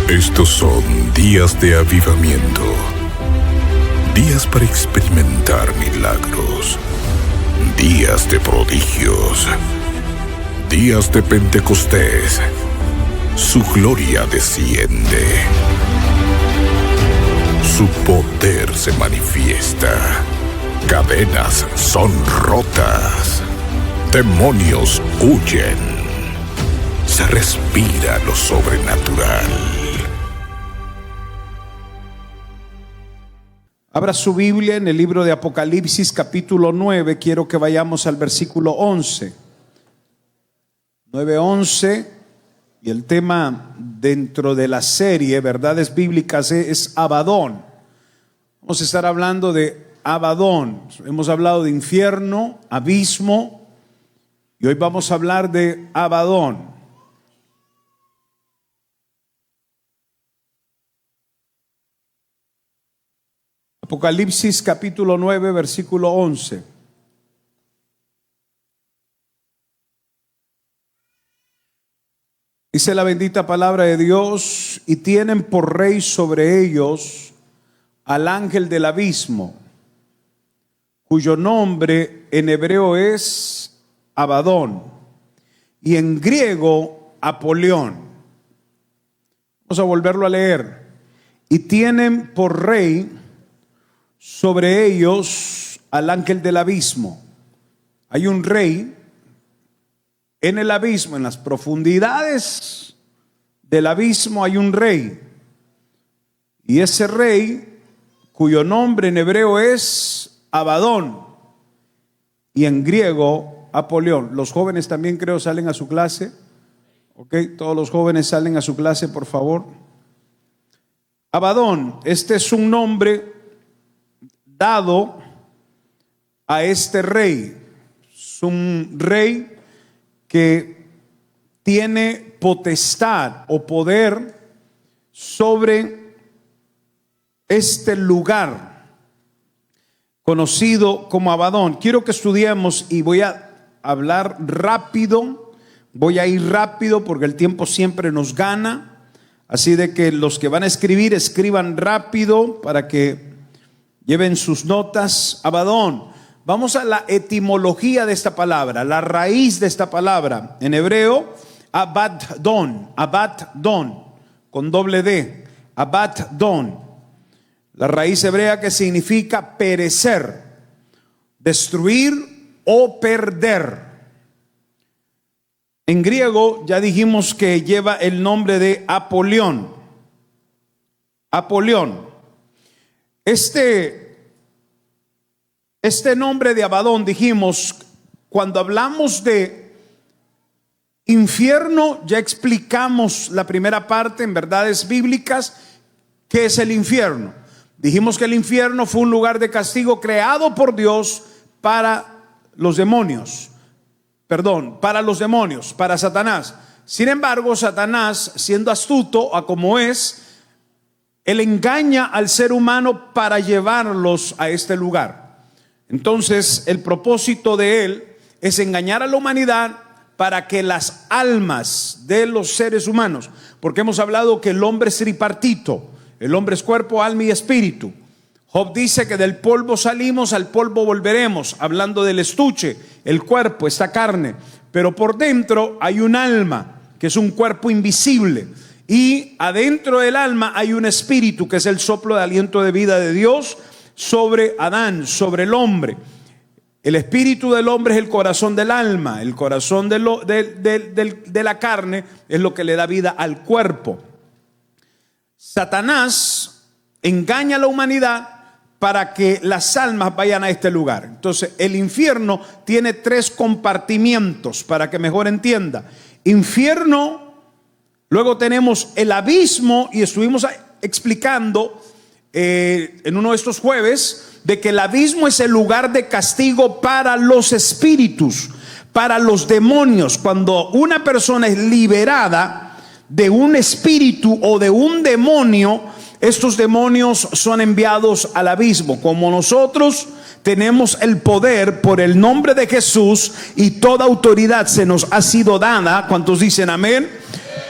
Estos son días de avivamiento, días para experimentar milagros, días de prodigios, días de Pentecostés. Su gloria desciende, su poder se manifiesta, cadenas son rotas, demonios huyen, se respira lo sobrenatural. Abra su Biblia en el libro de Apocalipsis capítulo 9, quiero que vayamos al versículo 11. 9:11, y el tema dentro de la serie Verdades Bíblicas es Abadón. Vamos a estar hablando de Abadón. Hemos hablado de infierno, abismo, y hoy vamos a hablar de Abadón. Apocalipsis capítulo 9, versículo 11. Dice la bendita palabra de Dios: y tienen por rey sobre ellos al ángel del abismo, cuyo nombre en hebreo es Abadón y en griego Apolión. Vamos a volverlo a leer. Y tienen por rey sobre ellos al ángel del abismo. Hay un rey en el abismo, en las profundidades del abismo hay un rey. Y ese rey, cuyo nombre en hebreo es Abadón y en griego Apolión. Los jóvenes también creo salen a su clase. Ok, todos los jóvenes salen a su clase, por favor. Abadón, este es un nombre dado a este rey. Es un rey que tiene potestad o poder sobre este lugar conocido como Abadón. Quiero que estudiemos y voy a hablar rápido, voy a ir rápido porque el tiempo siempre nos gana. Así de que los que van a escribir, escriban rápido para que lleven sus notas. Abadón. Vamos a la etimología de esta palabra, la raíz de esta palabra. En hebreo, Abaddon, con doble D, Abaddon. La raíz hebrea que significa perecer, destruir o perder. En griego ya dijimos que lleva el nombre de Apolión. Apolión. Este nombre de Abadón, dijimos, cuando hablamos de infierno, ya explicamos la primera parte en Verdades Bíblicas. ¿Qué es el infierno? Dijimos que el infierno fue un lugar de castigo creado por Dios para los demonios. Para Satanás. Sin embargo, Satanás, siendo astuto a como es, él engaña al ser humano para llevarlos a este lugar. Entonces, el propósito de él es engañar a la humanidad para que las almas de los seres humanos, porque hemos hablado que el hombre es tripartito, el hombre es cuerpo, alma y espíritu. Job dice que del polvo salimos, al polvo volveremos, hablando del estuche, el cuerpo, esta carne, pero por dentro hay un alma, que es un cuerpo invisible. Y adentro del alma hay un espíritu, que es el soplo de aliento de vida de Dios sobre Adán, sobre el hombre. El espíritu del hombre es el corazón del alma. El corazón de la carne es lo que le da vida al cuerpo. Satanás engaña a la humanidad para que las almas vayan a este lugar. Entonces, el infierno tiene 3 compartimientos para que mejor entienda. Infierno. Luego tenemos el abismo, y estuvimos explicando en uno de estos jueves de que el abismo es el lugar de castigo para los espíritus, para los demonios. Cuando una persona es liberada de un espíritu o de un demonio, estos demonios son enviados al abismo. Como nosotros tenemos el poder por el nombre de Jesús y toda autoridad se nos ha sido dada, ¿cuántos dicen amén?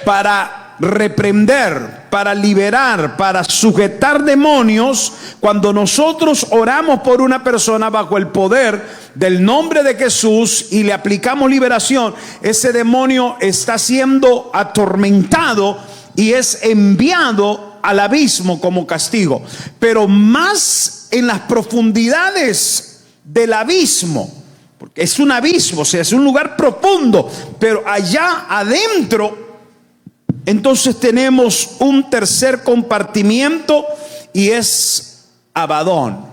Para reprender, para liberar, para sujetar demonios, cuando nosotros oramos por una persona bajo el poder del nombre de Jesús y le aplicamos liberación, ese demonio está siendo atormentado y es enviado al abismo como castigo. Pero más en las profundidades del abismo, porque es un abismo, o sea, es un lugar profundo, pero allá adentro entonces tenemos un tercer compartimiento y es Abadón.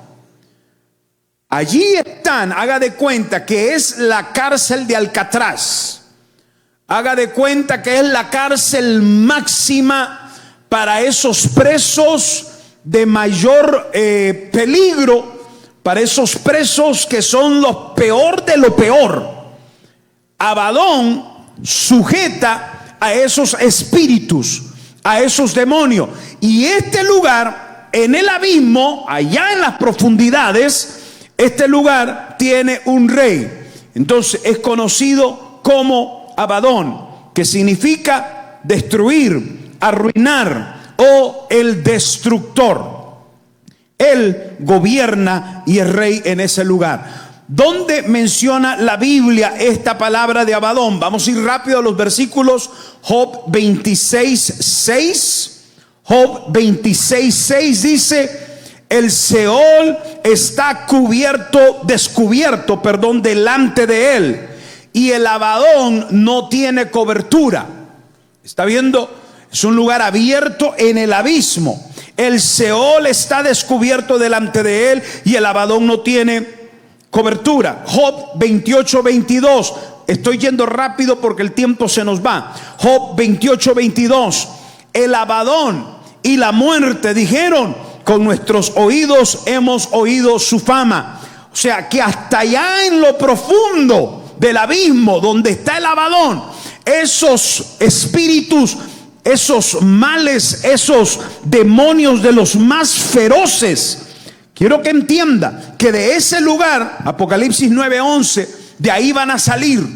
Allí están, haga de cuenta que es la cárcel de Alcatraz. Haga de cuenta que es la cárcel máxima para esos presos de mayor peligro, para esos presos que son los peor de lo peor. Abadón sujeta a esos espíritus, a esos demonios. Y este lugar, en el abismo, allá en las profundidades, este lugar tiene un rey. Entonces es conocido como Abadón, que significa destruir, arruinar o el destructor. Él gobierna y es rey en ese lugar. ¿Dónde menciona la Biblia esta palabra de Abadón? Vamos a ir rápido a los versículos. Job 26:6. Job 26:6 dice: el Seol está descubierto, delante de él, y el Abadón no tiene cobertura. ¿Está viendo? Es un lugar abierto en el abismo. El Seol está descubierto delante de él y el Abadón no tiene cobertura. Job 28:22. Estoy yendo rápido porque el tiempo se nos va. Job 28:22. El Abadón y la muerte dijeron: con nuestros oídos hemos oído su fama. O sea que hasta allá en lo profundo del abismo donde está el Abadón, esos espíritus, esos males, esos demonios de los más feroces, quiero que entienda que de ese lugar, Apocalipsis 9:11, de ahí van a salir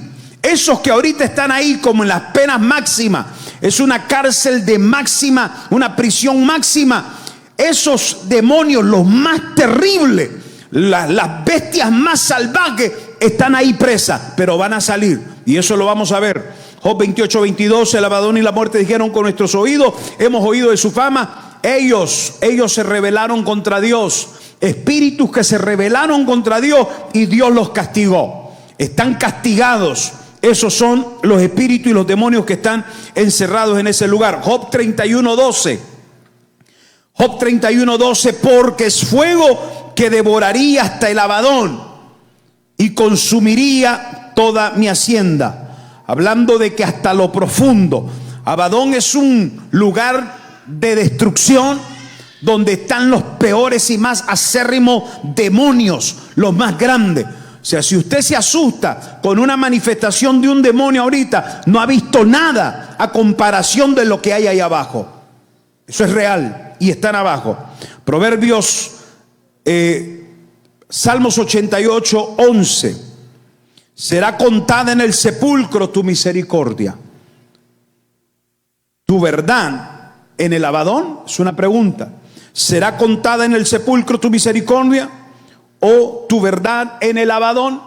esos que ahorita están ahí como en las penas máximas. Es una cárcel de máxima, una prisión máxima. Esos demonios, los más terribles, las bestias más salvajes, están ahí presas, pero van a salir. Y eso lo vamos a ver. Job 28:22. El Abadón y la muerte dijeron: con nuestros oídos hemos oído de su fama. Ellos se rebelaron contra Dios. Espíritus que se rebelaron contra Dios y Dios los castigó. Están castigados. Esos son los espíritus y los demonios que están encerrados en ese lugar. Job 31:12. Job 31:12. Porque es fuego que devoraría hasta el Abadón y consumiría toda mi hacienda. Hablando de que hasta lo profundo. Abadón es un lugar de destrucción donde están los peores y más acérrimos demonios, los más grandes. O sea, si usted se asusta con una manifestación de un demonio ahorita, no ha visto nada a comparación de lo que hay ahí abajo. Eso es real y están abajo. Proverbios, Salmos 88:11. Será contada en el sepulcro tu misericordia. Tu verdad en el Abadón, es una pregunta. ¿Será contada en el sepulcro tu misericordia o tu verdad en el Abadón?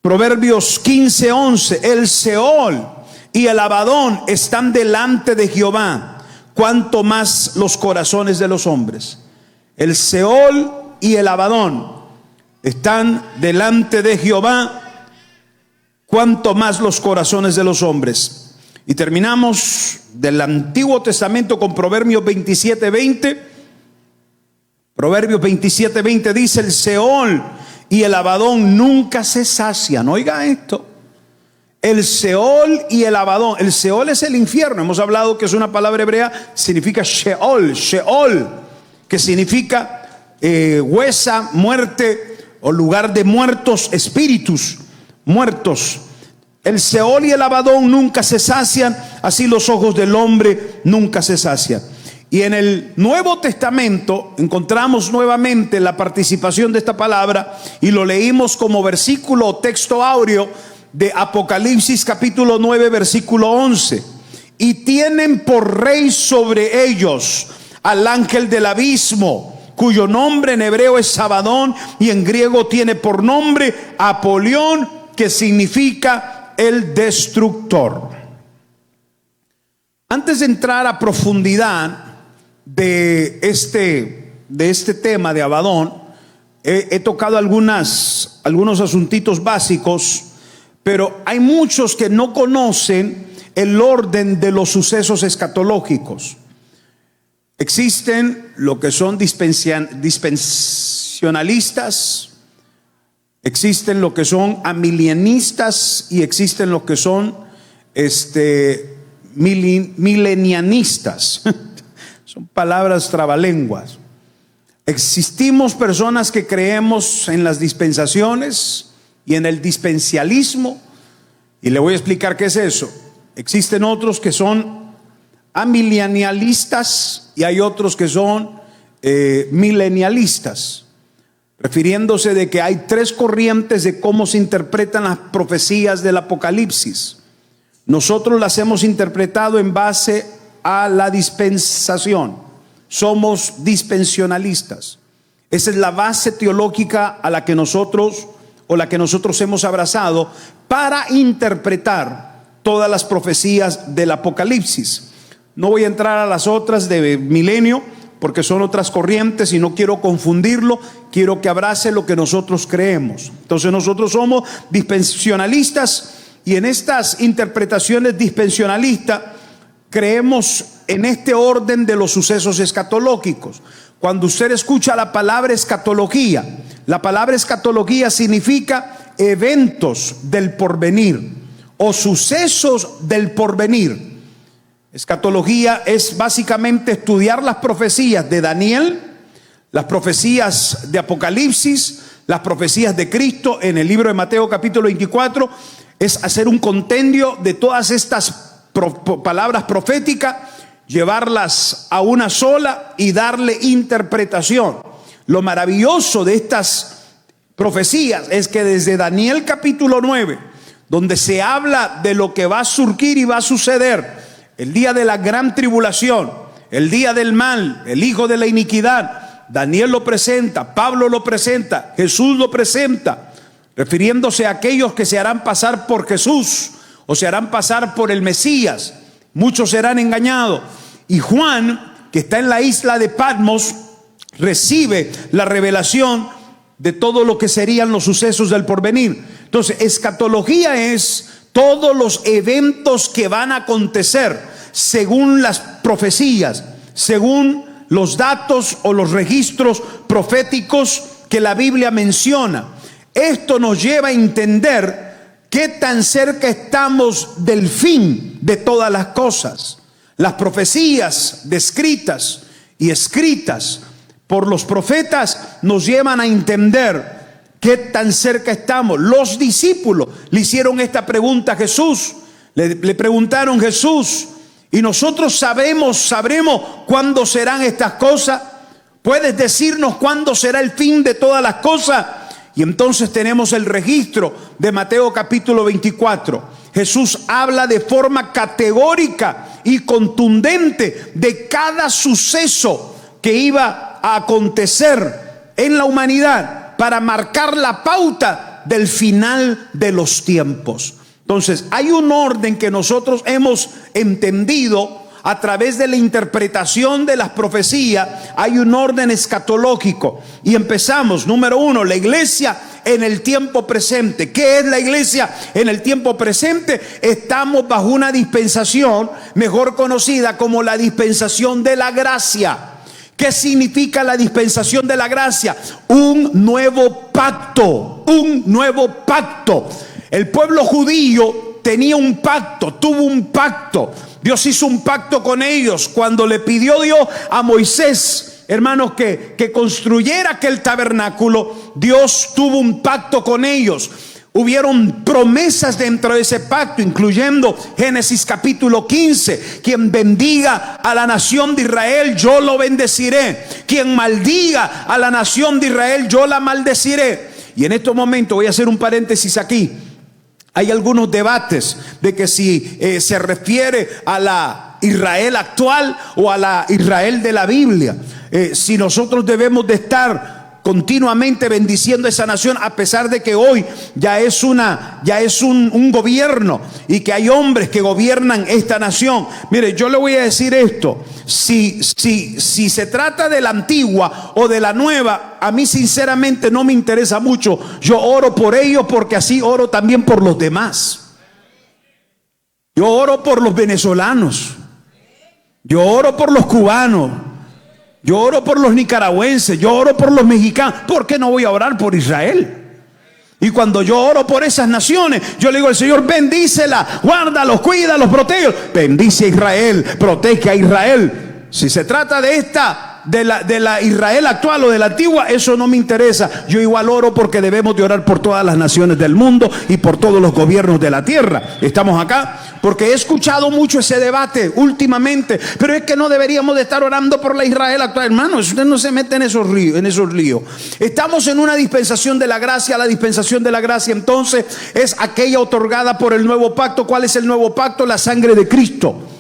Proverbios 15:11. El Seol y el Abadón están delante de Jehová, cuanto más los corazones de los hombres. El Seol y el Abadón están delante de Jehová, cuanto más los corazones de los hombres. Y terminamos del Antiguo Testamento con Proverbios 27:20. Proverbios 27:20 dice: el Seol y el Abadón nunca se sacian. Oiga esto: el Seol y el Abadón. El Seol es el infierno. Hemos hablado que es una palabra hebrea, significa Sheol, que significa huesa, muerte, o lugar de muertos, espíritus muertos. El Seol y el Abadón nunca se sacian, así los ojos del hombre nunca se sacian. Y en el Nuevo Testamento encontramos nuevamente la participación de esta palabra y lo leímos como versículo o texto áureo de Apocalipsis capítulo 9 versículo 11. y tienen por rey sobre ellos al ángel del abismo, cuyo nombre en hebreo es Abadón y en griego tiene por nombre Apolión, que significa el destructor. Antes de entrar a profundidad de este tema de Abadón, he tocado algunos asuntitos básicos, pero hay muchos que no conocen el orden de los sucesos escatológicos. Existen lo que son dispensacionalistas, existen lo que son amilianistas y existen lo que son milenianistas. Son palabras trabalenguas. Existimos personas que creemos en las dispensaciones y en el dispensialismo, y le voy a explicar qué es eso. Existen otros que son amilenialistas y hay otros que son milenialistas, refiriéndose de que hay tres corrientes de cómo se interpretan las profecías del Apocalipsis. Nosotros las hemos interpretado en base a la dispensación. Somos dispensionalistas. Esa es la base teológica a la que nosotros hemos abrazado para interpretar todas las profecías del Apocalipsis. No voy a entrar a las otras de milenio porque son otras corrientes y no quiero confundirlo. Quiero que abrace lo que nosotros creemos. Entonces nosotros somos dispensionalistas, y en estas interpretaciones dispensionalistas creemos en este orden de los sucesos escatológicos. Cuando usted escucha la palabra escatología, la palabra escatología significa eventos del porvenir o sucesos del porvenir. Escatología es básicamente estudiar las profecías de Daniel, las profecías de Apocalipsis, las profecías de Cristo en el libro de Mateo capítulo 24. Es hacer un compendio de todas estas palabras proféticas, llevarlas a una sola y darle interpretación. Lo maravilloso de estas profecías es que desde Daniel capítulo 9, donde se habla de lo que va a surgir y va a suceder, el día de la gran tribulación, el día del mal, el hijo de la iniquidad, Daniel lo presenta, Pablo lo presenta, Jesús lo presenta, refiriéndose a aquellos que se harán pasar por Jesús o se harán pasar por el Mesías. Muchos serán engañados. Y Juan, que está en la isla de Patmos, recibe la revelación de todo lo que serían los sucesos del porvenir. Entonces, escatología es todos los eventos que van a acontecer según las profecías, según los datos o los registros proféticos que la Biblia menciona. Esto nos lleva a entender qué tan cerca estamos del fin de todas las cosas. Las profecías descritas y escritas por los profetas nos llevan a entender qué tan cerca estamos. Los discípulos le hicieron esta pregunta a Jesús. Le preguntaron: Jesús, ¿y nosotros sabremos cuándo serán estas cosas? ¿Puedes decirnos cuándo será el fin de todas las cosas? Y entonces tenemos el registro de Mateo capítulo 24. Jesús habla de forma categórica y contundente de cada suceso que iba a acontecer en la humanidad para marcar la pauta del final de los tiempos. Entonces, hay un orden que nosotros hemos entendido a través de la interpretación de las profecías. Hay un orden escatológico y empezamos. Número uno, la iglesia en el tiempo presente. ¿Qué es la iglesia en el tiempo presente? Estamos bajo una dispensación mejor conocida como la dispensación de la gracia. ¿Qué significa la dispensación de la gracia? Un nuevo pacto, un nuevo pacto. El pueblo judío tenía un pacto, tuvo un pacto. Dios hizo un pacto con ellos cuando le pidió Dios a Moisés, hermanos, que construyera aquel tabernáculo. Dios tuvo un pacto con ellos. Hubieron promesas dentro de ese pacto, incluyendo Génesis capítulo 15. Quien bendiga a la nación de Israel, yo lo bendeciré. Quien maldiga a la nación de Israel, yo la maldeciré. Y en estos momentos voy a hacer un paréntesis aquí. Hay algunos debates de que si se refiere a la Israel actual o a la Israel de la Biblia. Si nosotros debemos de estar continuamente bendiciendo esa nación, a pesar de que hoy ya es un gobierno y que hay hombres que gobiernan esta nación. Mire, yo le voy a decir esto: si se trata de la antigua o de la nueva, a mí sinceramente no me interesa mucho. Yo oro por ellos porque así oro también por los demás. Yo oro por los venezolanos, yo oro por los cubanos, yo oro por los nicaragüenses, yo oro por los mexicanos. ¿Por qué no voy a orar por Israel? Y cuando yo oro por esas naciones, yo le digo al Señor: bendícela, guárdalos, cuídalos, protégelos. Bendice a Israel, protege a Israel. Si se trata de de la Israel actual o de la antigua, eso no me interesa. Yo igual oro porque debemos de orar por todas las naciones del mundo y por todos los gobiernos de la tierra. Estamos acá porque he escuchado mucho ese debate últimamente, pero es que no deberíamos de estar orando por la Israel actual. Hermano, usted no se mete en esos líos. Estamos en una dispensación de la gracia. La dispensación de la gracia entonces es aquella otorgada por el nuevo pacto. ¿Cuál es el nuevo pacto? La sangre de Cristo.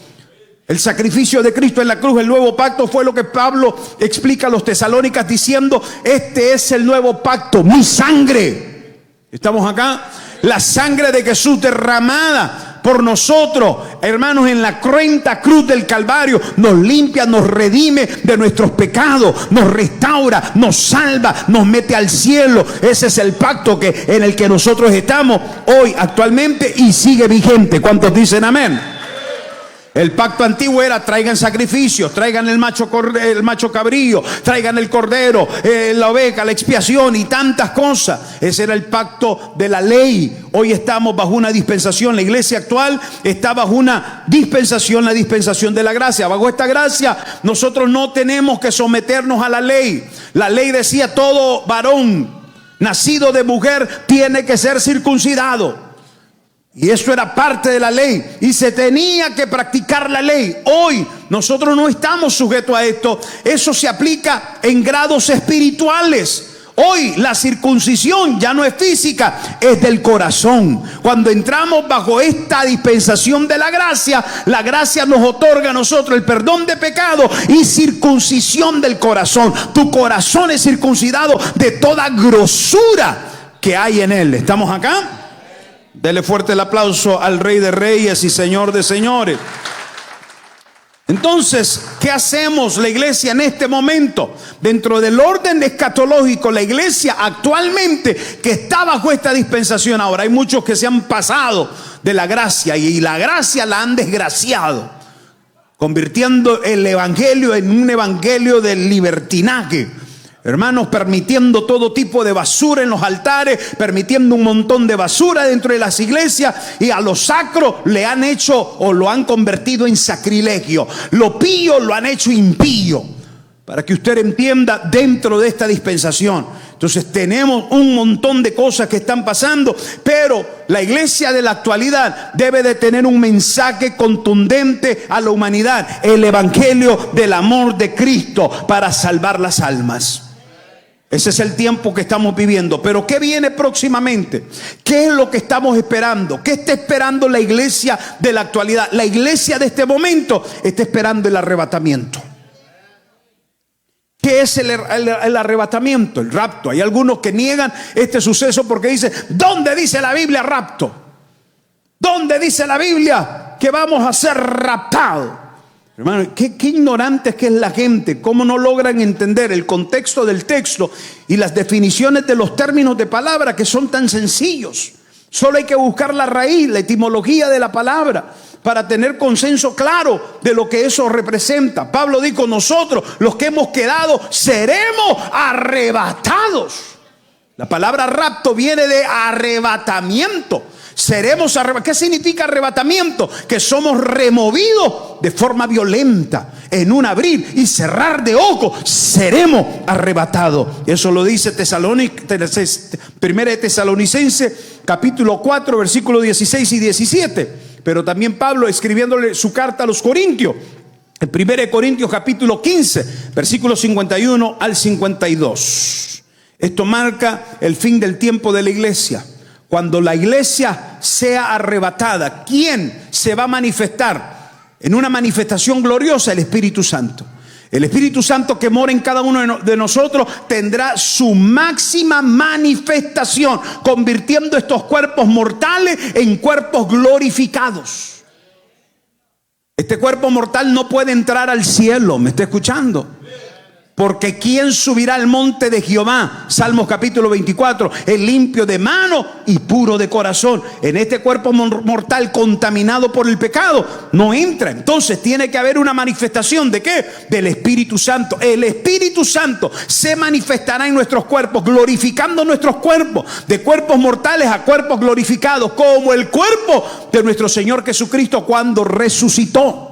El sacrificio de Cristo en la cruz. El nuevo pacto fue lo que Pablo explica a los tesalónicas diciendo: este es el nuevo pacto, mi sangre. ¿Estamos acá? La sangre de Jesús derramada por nosotros, hermanos, en la cruenta cruz del Calvario, nos limpia, nos redime de nuestros pecados, nos restaura, nos salva, nos mete al cielo. Ese es el pacto en el que nosotros estamos hoy actualmente y sigue vigente. ¿Cuántos dicen amén? El pacto antiguo era: traigan sacrificios, traigan el macho cabrío, traigan el cordero, la oveja, la expiación y tantas cosas. Ese era el pacto de la ley. Hoy estamos bajo una dispensación. La iglesia actual está bajo una dispensación, la dispensación de la gracia. Bajo esta gracia nosotros no tenemos que someternos a la ley. La ley decía: todo varón nacido de mujer tiene que ser circuncidado. Y eso era parte de la ley y se tenía que practicar la ley. Hoy nosotros no estamos sujetos a esto. Eso se aplica en grados espirituales. Hoy la circuncisión ya no es física, es del corazón. Cuando entramos bajo esta dispensación de la gracia nos otorga a nosotros el perdón de pecado y circuncisión del corazón. Tu corazón es circuncidado de toda grosura que hay en él. ¿Estamos acá? Dele fuerte el aplauso al Rey de Reyes y Señor de Señores. Entonces, ¿qué hacemos la iglesia en este momento? Dentro del orden escatológico, la iglesia actualmente que está bajo esta dispensación. Ahora hay muchos que se han pasado de la gracia y la gracia la han desgraciado, convirtiendo el evangelio en un evangelio del libertinaje. Hermanos, permitiendo todo tipo de basura en los altares, permitiendo un montón de basura dentro de las iglesias, y a lo sacro le han hecho o lo han convertido en sacrilegio. Lo pío lo han hecho impío. Para que usted entienda, dentro de esta dispensación, entonces tenemos un montón de cosas que están pasando, pero la iglesia de la actualidad debe de tener un mensaje contundente a la humanidad: el evangelio del amor de Cristo para salvar las almas. Ese es el tiempo que estamos viviendo. Pero ¿qué viene próximamente? ¿Qué es lo que estamos esperando? ¿Qué está esperando la iglesia de la actualidad? La iglesia de este momento está esperando el arrebatamiento. ¿Qué es el arrebatamiento? El rapto. Hay algunos que niegan este suceso porque dicen: ¿dónde dice la Biblia rapto? ¿Dónde dice la Biblia que vamos a ser raptados? Hermano, qué ignorantes que es la gente. Cómo no logran entender el contexto del texto y las definiciones de los términos de palabra, que son tan sencillos. Solo hay que buscar la raíz, la etimología de la palabra, para tener consenso claro de lo que eso representa. Pablo dijo: nosotros, los que hemos quedado, seremos arrebatados. La palabra rapto viene de arrebatamiento. Seremos arrebatados. ¿Qué significa arrebatamiento? Que somos removidos de forma violenta, en un abrir y cerrar de ojos. Seremos arrebatados. Eso lo dice 1 de Tesalonicenses capítulo 4 versículos 16 y 17. Pero también Pablo, escribiéndole su carta a los Corintios, en 1 Corintios capítulo 15 versículos 51 al 52. Esto marca el fin del tiempo de la iglesia, cuando la iglesia sea arrebatada, ¿quién se va a manifestar en una manifestación gloriosa? El Espíritu Santo. El Espíritu Santo que mora en cada uno de nosotros tendrá su máxima manifestación, convirtiendo estos cuerpos mortales en cuerpos glorificados. Este cuerpo mortal no puede entrar al cielo, ¿me está escuchando? Porque ¿quién subirá al monte de Jehová? Salmos capítulo 24. El limpio de mano y puro de corazón. En este cuerpo mortal contaminado por el pecado no entra. Entonces tiene que haber una manifestación ¿de qué? Del Espíritu Santo. El Espíritu Santo se manifestará en nuestros cuerpos, glorificando nuestros cuerpos, de cuerpos mortales a cuerpos glorificados, como el cuerpo de nuestro Señor Jesucristo cuando resucitó.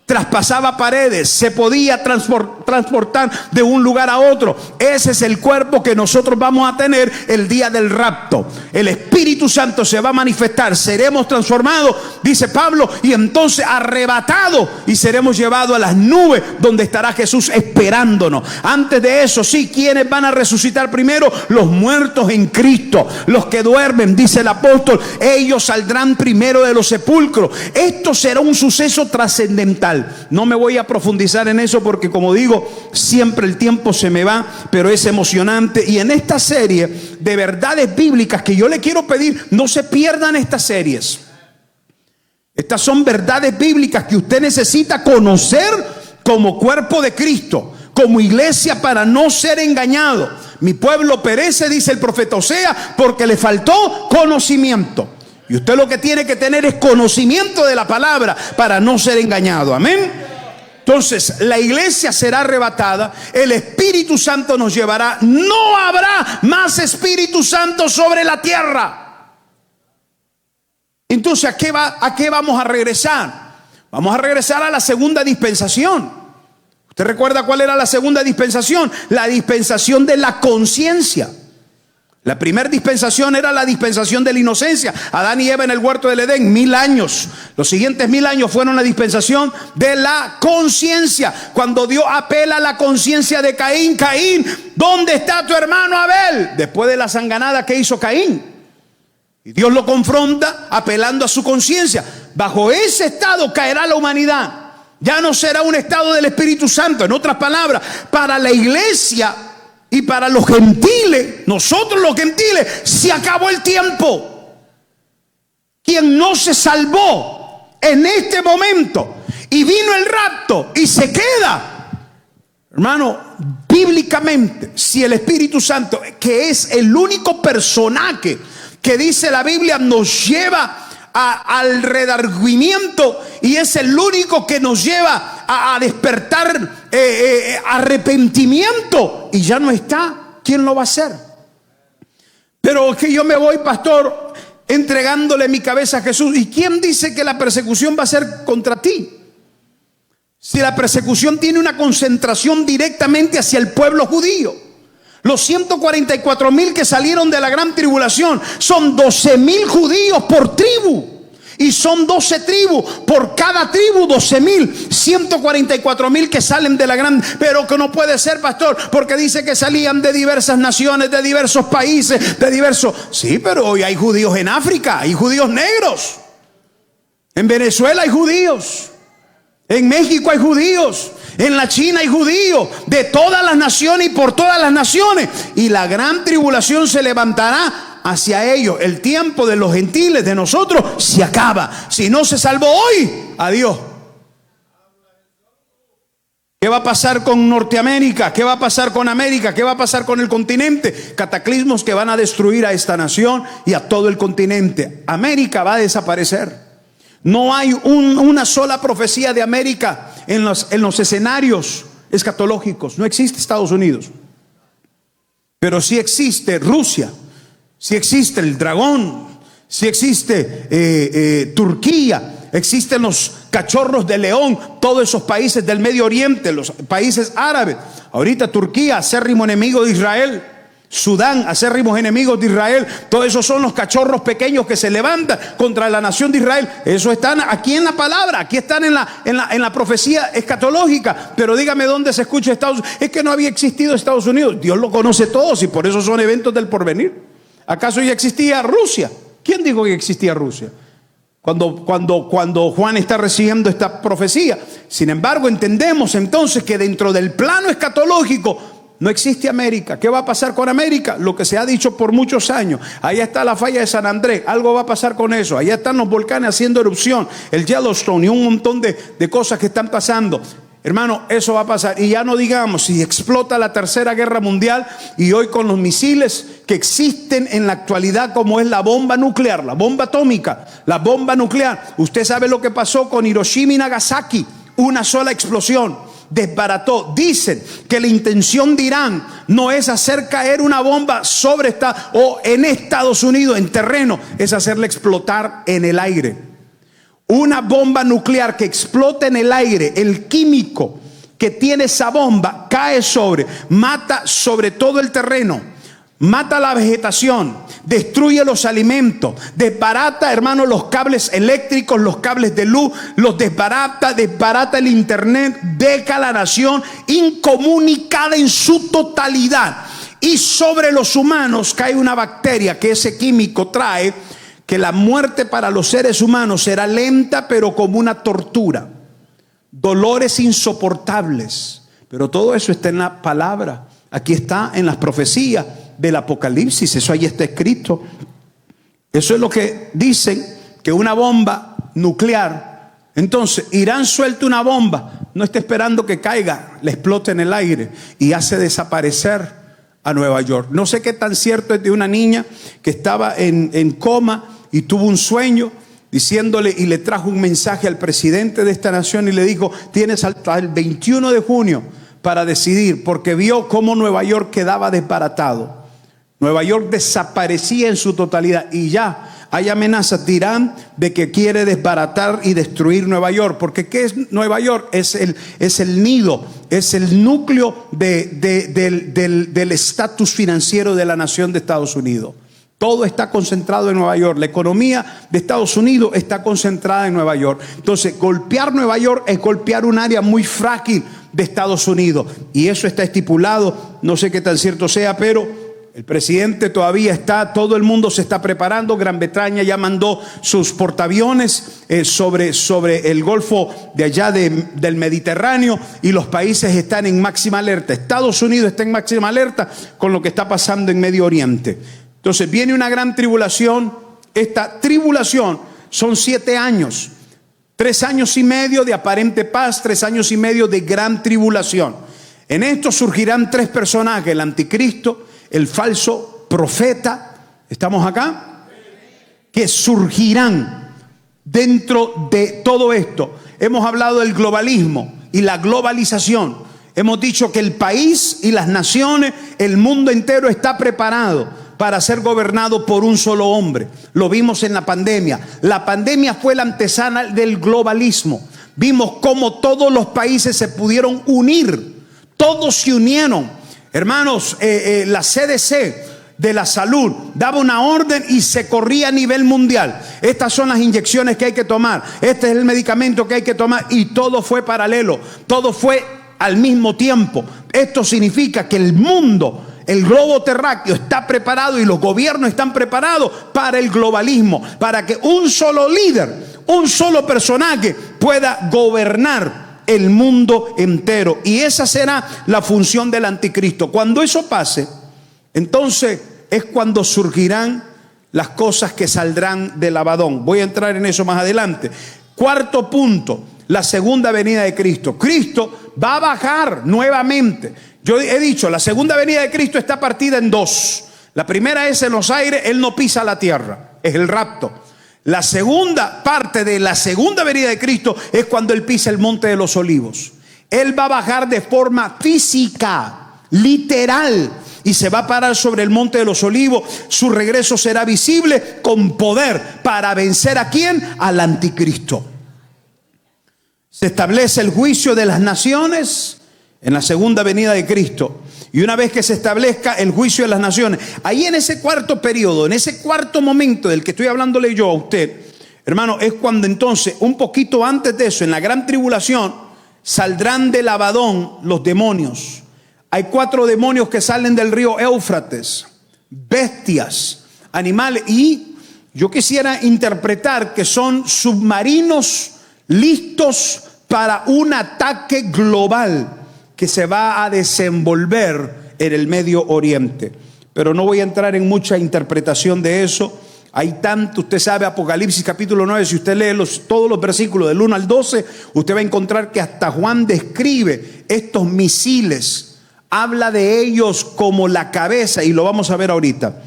Traspasaba paredes, se podía transportar de un lugar a otro. Ese es el cuerpo que nosotros vamos a tener el día del rapto. El Espíritu Santo se va a manifestar, seremos transformados, dice Pablo, y entonces arrebatados y seremos llevados a las nubes donde estará Jesús esperándonos. Antes de eso, sí, ¿quiénes van a resucitar primero? Los muertos en Cristo, los que duermen, dice el apóstol, ellos saldrán primero de los sepulcros. Esto será un suceso trascendental. No me voy a profundizar en eso porque, como digo, siempre el tiempo se me va, pero es emocionante. Y en esta serie de verdades bíblicas que yo le quiero pedir, no se pierdan estas series. Estas son verdades bíblicas que usted necesita conocer como cuerpo de Cristo, como iglesia, para no ser engañado. Mi pueblo perece, dice el profeta Oseas, porque le faltó conocimiento. Y usted lo que tiene que tener es conocimiento de la palabra para no ser engañado. Amén. Entonces la iglesia será arrebatada, el Espíritu Santo nos llevará. No habrá más Espíritu Santo sobre la tierra. Entonces, ¿a qué vamos a regresar? Vamos a regresar a la segunda dispensación. ¿Usted recuerda cuál era la segunda dispensación? La dispensación de la conciencia. La primera dispensación era la dispensación de la inocencia. Adán y Eva en el huerto del Edén, 1000 años. Los siguientes 1000 años fueron la dispensación de la conciencia. Cuando Dios apela a la conciencia de Caín. Caín, ¿dónde está tu hermano Abel? Después de la sanganada que hizo Caín. Y Dios lo confronta apelando a su conciencia. Bajo ese estado caerá la humanidad. Ya no será un estado del Espíritu Santo. En otras palabras, para la iglesia y para los gentiles, nosotros los gentiles, se acabó el tiempo. Quien no se salvó en este momento y vino el rapto y se queda, hermano, bíblicamente, si el Espíritu Santo, que es el único personaje que dice la Biblia, nos lleva al redargüimiento y es el único que nos lleva a despertar arrepentimiento, y ya no está, ¿quién lo va a hacer? Pero que yo me voy, pastor, entregándole mi cabeza a Jesús. ¿Y quién dice que la persecución va a ser contra ti? Si la persecución tiene una concentración directamente hacia el pueblo judío. Los 144,000 que salieron de la gran tribulación son 12,000 judíos por tribu. Y son 12 tribus, por cada tribu 12,000, 144,000 que salen de la gran. Pero que no puede ser, pastor, porque dice que salían de diversas naciones, de diversos países, de diversos. Sí, pero hoy hay judíos en África, hay judíos negros. En Venezuela hay judíos. En México hay judíos. En la China hay judíos. De todas las naciones y por todas las naciones. Y la gran tribulación se levantará hacia ellos. El tiempo de los gentiles, de nosotros, se acaba. Si no se salvó hoy, adiós. ¿Qué va a pasar con Norteamérica? ¿Qué va a pasar con América? ¿Qué va a pasar con el continente? Cataclismos que van a destruir a esta nación y a todo el continente. América va a desaparecer. No hay una sola profecía de América en los escenarios escatológicos. No existe Estados Unidos. Pero sí existe Rusia. Si existe el dragón, si existe Turquía, existen los cachorros de león, todos esos países del Medio Oriente, los países árabes. Ahorita Turquía, acérrimo enemigo de Israel. Sudán, acérrimos enemigos de Israel. Todos esos son los cachorros pequeños que se levantan contra la nación de Israel. Eso están aquí en la palabra, aquí están en la profecía escatológica. Pero dígame dónde se escucha Estados Unidos. Es que no había existido Estados Unidos. Dios lo conoce todo y por eso son eventos del porvenir. ¿Acaso ya existía Rusia? ¿Quién dijo que existía Rusia? Cuando Juan está recibiendo esta profecía. Sin embargo, entendemos entonces que dentro del plano escatológico no existe América. ¿Qué va a pasar con América? Lo que se ha dicho por muchos años. Allá está la falla de San Andrés. Algo va a pasar con eso. Allá están los volcanes haciendo erupción, el Yellowstone y un montón de cosas que están pasando. Hermano, eso va a pasar. Y ya no digamos si explota la tercera guerra mundial y hoy con los misiles que existen en la actualidad, como es la bomba nuclear, la bomba atómica, la bomba nuclear. Usted sabe lo que pasó con Hiroshima y Nagasaki. Una sola explosión desbarató. Dicen que la intención de Irán no es hacer caer una bomba sobre en Estados Unidos, en terreno, es hacerla explotar en el aire. Una bomba nuclear que explota en el aire, el químico que tiene esa bomba cae mata sobre todo el terreno, mata la vegetación, destruye los alimentos, desbarata, hermano, los cables eléctricos, los cables de luz, los desbarata el internet, deja la nación incomunicada en su totalidad. Y sobre los humanos cae una bacteria que ese químico trae, que la muerte para los seres humanos será lenta, pero como una tortura. Dolores insoportables. Pero todo eso está en la palabra. Aquí está en las profecías del Apocalipsis. Eso ahí está escrito. Eso es lo que dicen, que una bomba nuclear. Entonces, Irán suelta una bomba. No está esperando que caiga, le explote en el aire y hace desaparecer a Nueva York. No sé qué tan cierto es de una niña que estaba en coma y tuvo un sueño diciéndole, y le trajo un mensaje al presidente de esta nación y le dijo: tienes hasta el 21 de junio para decidir, porque vio cómo Nueva York quedaba desbaratado. Nueva York desaparecía en su totalidad y ya hay amenazas de Irán de que quiere desbaratar y destruir Nueva York. Porque ¿qué es Nueva York? Es el nido, es el núcleo del estatus financiero de la nación de Estados Unidos. Todo está concentrado en Nueva York. La economía de Estados Unidos está concentrada en Nueva York. Entonces, golpear Nueva York es golpear un área muy frágil de Estados Unidos. Y eso está estipulado, no sé qué tan cierto sea, pero el presidente todavía está, todo el mundo se está preparando. Gran Bretaña ya mandó sus portaaviones sobre el Golfo de allá del Mediterráneo, y los países están en máxima alerta. Estados Unidos está en máxima alerta con lo que está pasando en Medio Oriente. Entonces viene una gran tribulación. Esta tribulación son 7 años, 3 años y medio de aparente paz, 3 años y medio de gran tribulación. En esto surgirán 3 personajes: el anticristo, el falso profeta. ¿Estamos acá? Que surgirán dentro de todo esto. Hemos hablado del globalismo y la globalización. Hemos dicho que el país y las naciones, el mundo entero está preparado para ser gobernado por un solo hombre. Lo vimos en la pandemia. La pandemia fue la antesala del globalismo. Vimos cómo todos los países se pudieron unir. Todos se unieron. Hermanos, la CDC de la salud daba una orden y se corría a nivel mundial: estas son las inyecciones que hay que tomar, este es el medicamento que hay que tomar, y todo fue paralelo, todo fue al mismo tiempo. Esto significa que el mundo, el globo terráqueo, está preparado, y los gobiernos están preparados para el globalismo, para que un solo líder, un solo personaje pueda gobernar el mundo entero. Y esa será la función del anticristo. Cuando eso pase, entonces es cuando surgirán las cosas que saldrán del Abadón. Voy a entrar en eso más adelante. Cuarto punto: la segunda venida de Cristo. Cristo va a bajar nuevamente. Yo he dicho, la segunda venida de Cristo está partida en 2. La primera es en los aires, Él no pisa la tierra, es el rapto. La segunda parte de la segunda venida de Cristo es cuando Él pisa el monte de los olivos. Él va a bajar de forma física, literal, y se va a parar sobre el monte de los olivos. Su regreso será visible con poder para vencer ¿a quién? Al anticristo. Se establece el juicio de las naciones en la segunda venida de Cristo. Y una vez que se establezca el juicio de las naciones, ahí en ese cuarto periodo, en ese cuarto momento del que estoy hablándole yo a usted, hermano, es cuando entonces, un poquito antes de eso, en la gran tribulación, saldrán del Abadón los demonios. Hay 4 demonios que salen del río Éufrates, bestias, animales. Y yo quisiera interpretar que son submarinos listos para un ataque global que se va a desenvolver en el Medio Oriente. Pero no voy a entrar en mucha interpretación de eso. Hay tanto, usted sabe, Apocalipsis capítulo 9, si usted lee todos los versículos del 1 al 12, usted va a encontrar que hasta Juan describe estos misiles, habla de ellos como la cabeza, y lo vamos a ver ahorita.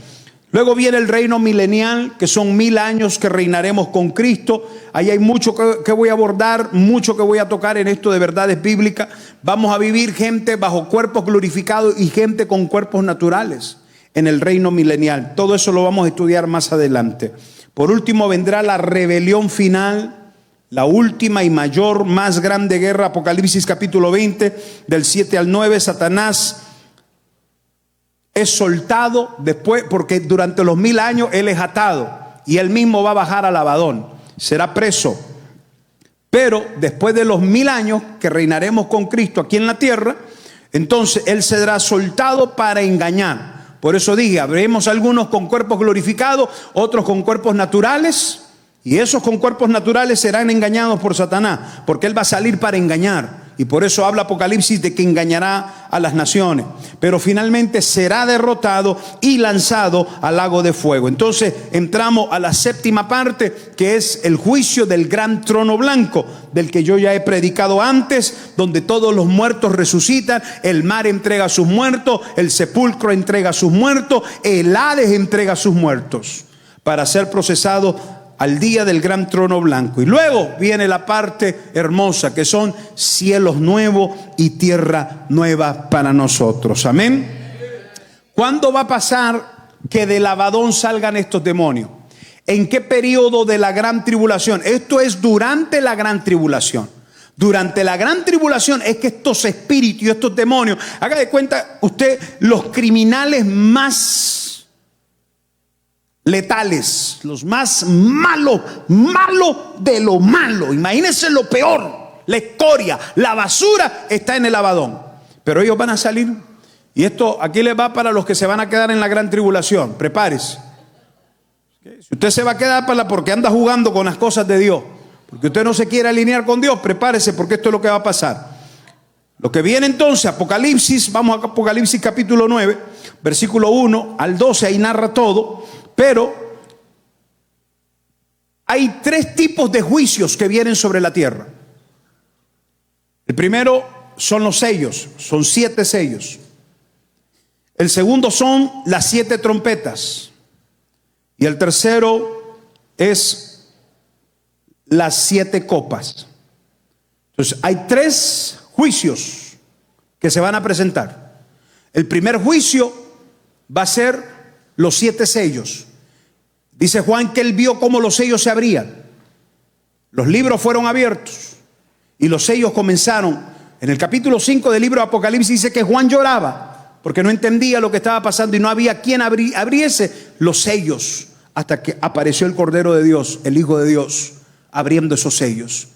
Luego viene el reino milenial, que son 1000 años que reinaremos con Cristo. Ahí hay mucho que voy a abordar, mucho que voy a tocar en esto de verdades bíblicas. Vamos a vivir gente bajo cuerpos glorificados y gente con cuerpos naturales en el reino milenial. Todo eso lo vamos a estudiar más adelante. Por último vendrá la rebelión final, la última y mayor, más grande guerra. Apocalipsis capítulo 20, del 7 al 9, Satanás es soltado después, porque durante los 1000 años él es atado y él mismo va a bajar al Abadón, será preso. Pero después de los 1000 años que reinaremos con Cristo aquí en la tierra, entonces él será soltado para engañar. Por eso dije, habremos algunos con cuerpos glorificados, otros con cuerpos naturales, y esos con cuerpos naturales serán engañados por Satanás, porque él va a salir para engañar. Y por eso habla Apocalipsis de que engañará a las naciones, pero finalmente será derrotado y lanzado al lago de fuego. Entonces entramos a la séptima parte, que es el juicio del gran trono blanco, del que yo ya he predicado antes, donde todos los muertos resucitan, el mar entrega a sus muertos, el sepulcro entrega a sus muertos, el Hades entrega a sus muertos para ser procesados al día del gran trono blanco. Y luego viene la parte hermosa, que son cielos nuevos y tierra nueva para nosotros. Amén. ¿Cuándo va a pasar que del Abadón salgan estos demonios? ¿En qué periodo de la gran tribulación? Esto es durante la gran tribulación. Durante la gran tribulación es que estos espíritus y estos demonios, haga de cuenta usted, los criminales más letales, los más malos de lo malo. Imagínense lo peor, la escoria, la basura está en el Abadón. Pero ellos van a salir. Y esto aquí les va para los que se van a quedar en la gran tribulación. Prepárese. Si usted se va a quedar porque anda jugando con las cosas de Dios, porque usted no se quiere alinear con Dios, prepárese, porque esto es lo que va a pasar. Lo que viene entonces, Apocalipsis, vamos a Apocalipsis capítulo 9, versículo 1 al 12, ahí narra todo. Pero hay 3 tipos de juicios que vienen sobre la tierra. El primero son los sellos, son 7 sellos. El segundo son las 7 trompetas. Y el tercero es las 7 copas. Entonces hay 3 juicios que se van a presentar. El primer juicio va a ser los 7 sellos. Dice Juan que él vio cómo los sellos se abrían. Los libros fueron abiertos y los sellos comenzaron. En el capítulo 5 del libro de Apocalipsis dice que Juan lloraba porque no entendía lo que estaba pasando y no había quien abriese los sellos, hasta que apareció el Cordero de Dios, el Hijo de Dios, abriendo esos sellos.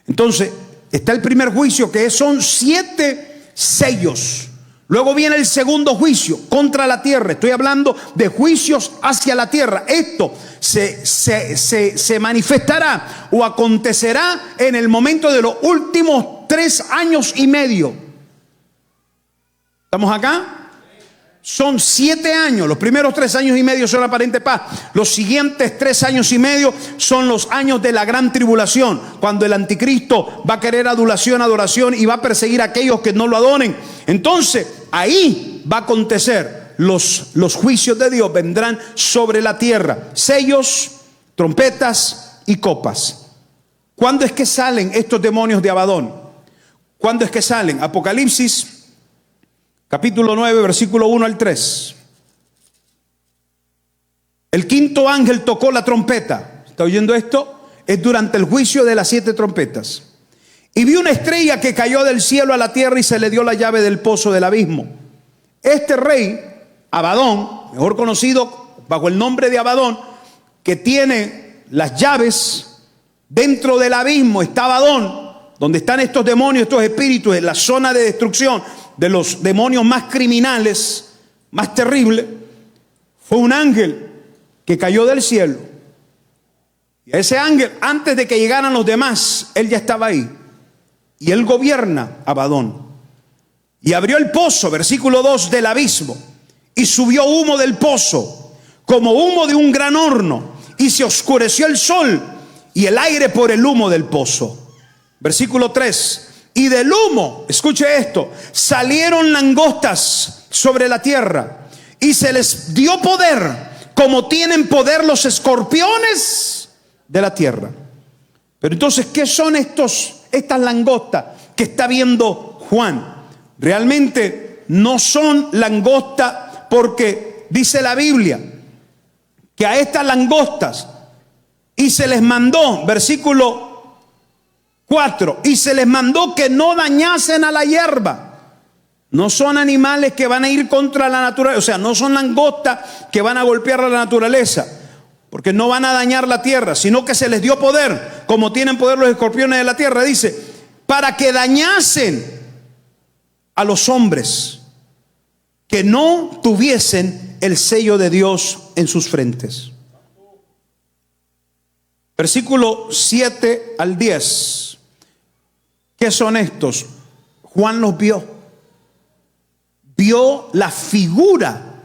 Entonces está el primer juicio, que son 7 sellos. Luego viene el segundo juicio contra la tierra. Estoy hablando de juicios hacia la tierra. Esto se manifestará o acontecerá en el momento de los últimos 3 años y medio. ¿Estamos acá? Son 7 años. Los primeros 3 años y medio son aparente paz. Los siguientes 3 años y medio son los años de la gran tribulación, cuando el anticristo va a querer adulación, adoración, y va a perseguir a aquellos que no lo adoren. Entonces ahí va a acontecer los juicios de Dios, vendrán sobre la tierra. Sellos, trompetas y copas. ¿Cuándo es que salen estos demonios de Abadón? ¿Cuándo es que salen? Apocalipsis capítulo 9, versículo 1 al 3. El quinto ángel tocó la trompeta. ¿Está oyendo esto? Es durante el juicio de las 7 trompetas. Y vi una estrella que cayó del cielo a la tierra y se le dio la llave del pozo del abismo. Este rey, Abadón, mejor conocido bajo el nombre de Abadón, que tiene las llaves dentro del abismo, está Abadón, donde están estos demonios, estos espíritus, en la zona de destrucción de los demonios más criminales, más terribles. Fue un ángel que cayó del cielo. Y a ese ángel, antes de que llegaran los demás, él ya estaba ahí. Y él gobierna Abadón. Y abrió el pozo, versículo 2, del abismo. Y subió humo del pozo, como humo de un gran horno. Y se oscureció el sol y el aire por el humo del pozo. Versículo 3. Y del humo, escuche esto, salieron langostas sobre la tierra. Y se les dio poder, como tienen poder los escorpiones de la tierra. Pero entonces, ¿qué son estas langostas que está viendo Juan? Realmente no son langostas, porque dice la Biblia que a estas langostas y se les mandó, versículo 4, y se les mandó que no dañasen a la hierba. No son animales que van a ir contra la naturaleza, o sea, no son langostas que van a golpear a la naturaleza, porque no van a dañar la tierra, sino que se les dio poder, como tienen poder los escorpiones de la tierra, dice, para que dañasen a los hombres que no tuviesen el sello de Dios en sus frentes. Versículo 7 al 10. ¿Qué son estos? Juan los vio. Vio la figura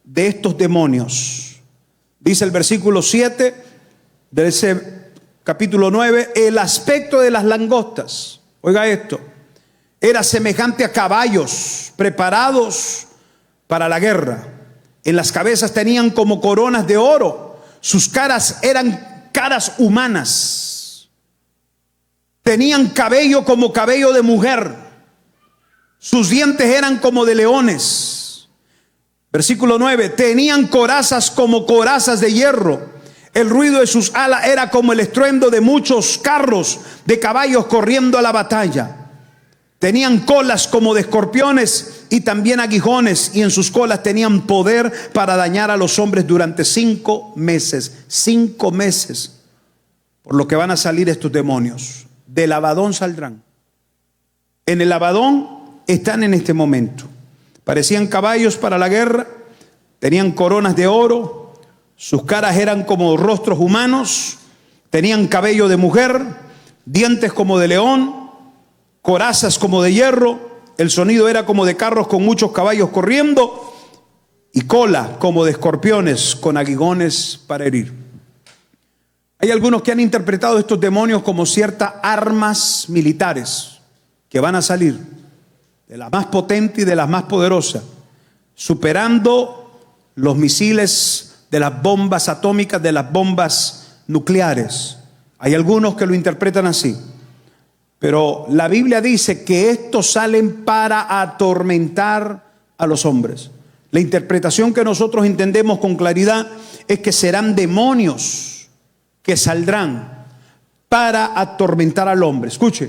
de estos demonios. Dice el versículo 7 de ese capítulo 9, el aspecto de las langostas. Oiga esto. Era semejante a caballos preparados para la guerra. En las cabezas tenían como coronas de oro. Sus caras eran caras humanas. Tenían cabello como cabello de mujer. Sus dientes eran como de leones. Versículo 9. Tenían corazas como corazas de hierro. El ruido de sus alas era como el estruendo de muchos carros de caballos corriendo a la batalla. Tenían colas como de escorpiones y también aguijones, y en sus colas tenían poder para dañar a los hombres durante 5 meses. 5 meses. Por lo que van a salir estos demonios. Del Abadón saldrán. En el Abadón están en este momento. Parecían caballos para la guerra. Tenían coronas de oro. Sus caras eran como rostros humanos. Tenían cabello de mujer. Dientes como de león. Corazas como de hierro, el sonido era como de carros con muchos caballos corriendo, y cola como de escorpiones con aguijones para herir. Hay algunos que han interpretado estos demonios como ciertas armas militares que van a salir, de las más potentes y de las más poderosas, superando los misiles de las bombas atómicas, de las bombas nucleares. Hay algunos que lo interpretan así. Pero la Biblia dice que estos salen para atormentar a los hombres. La interpretación que nosotros entendemos con claridad es que serán demonios que saldrán para atormentar al hombre. Escuche,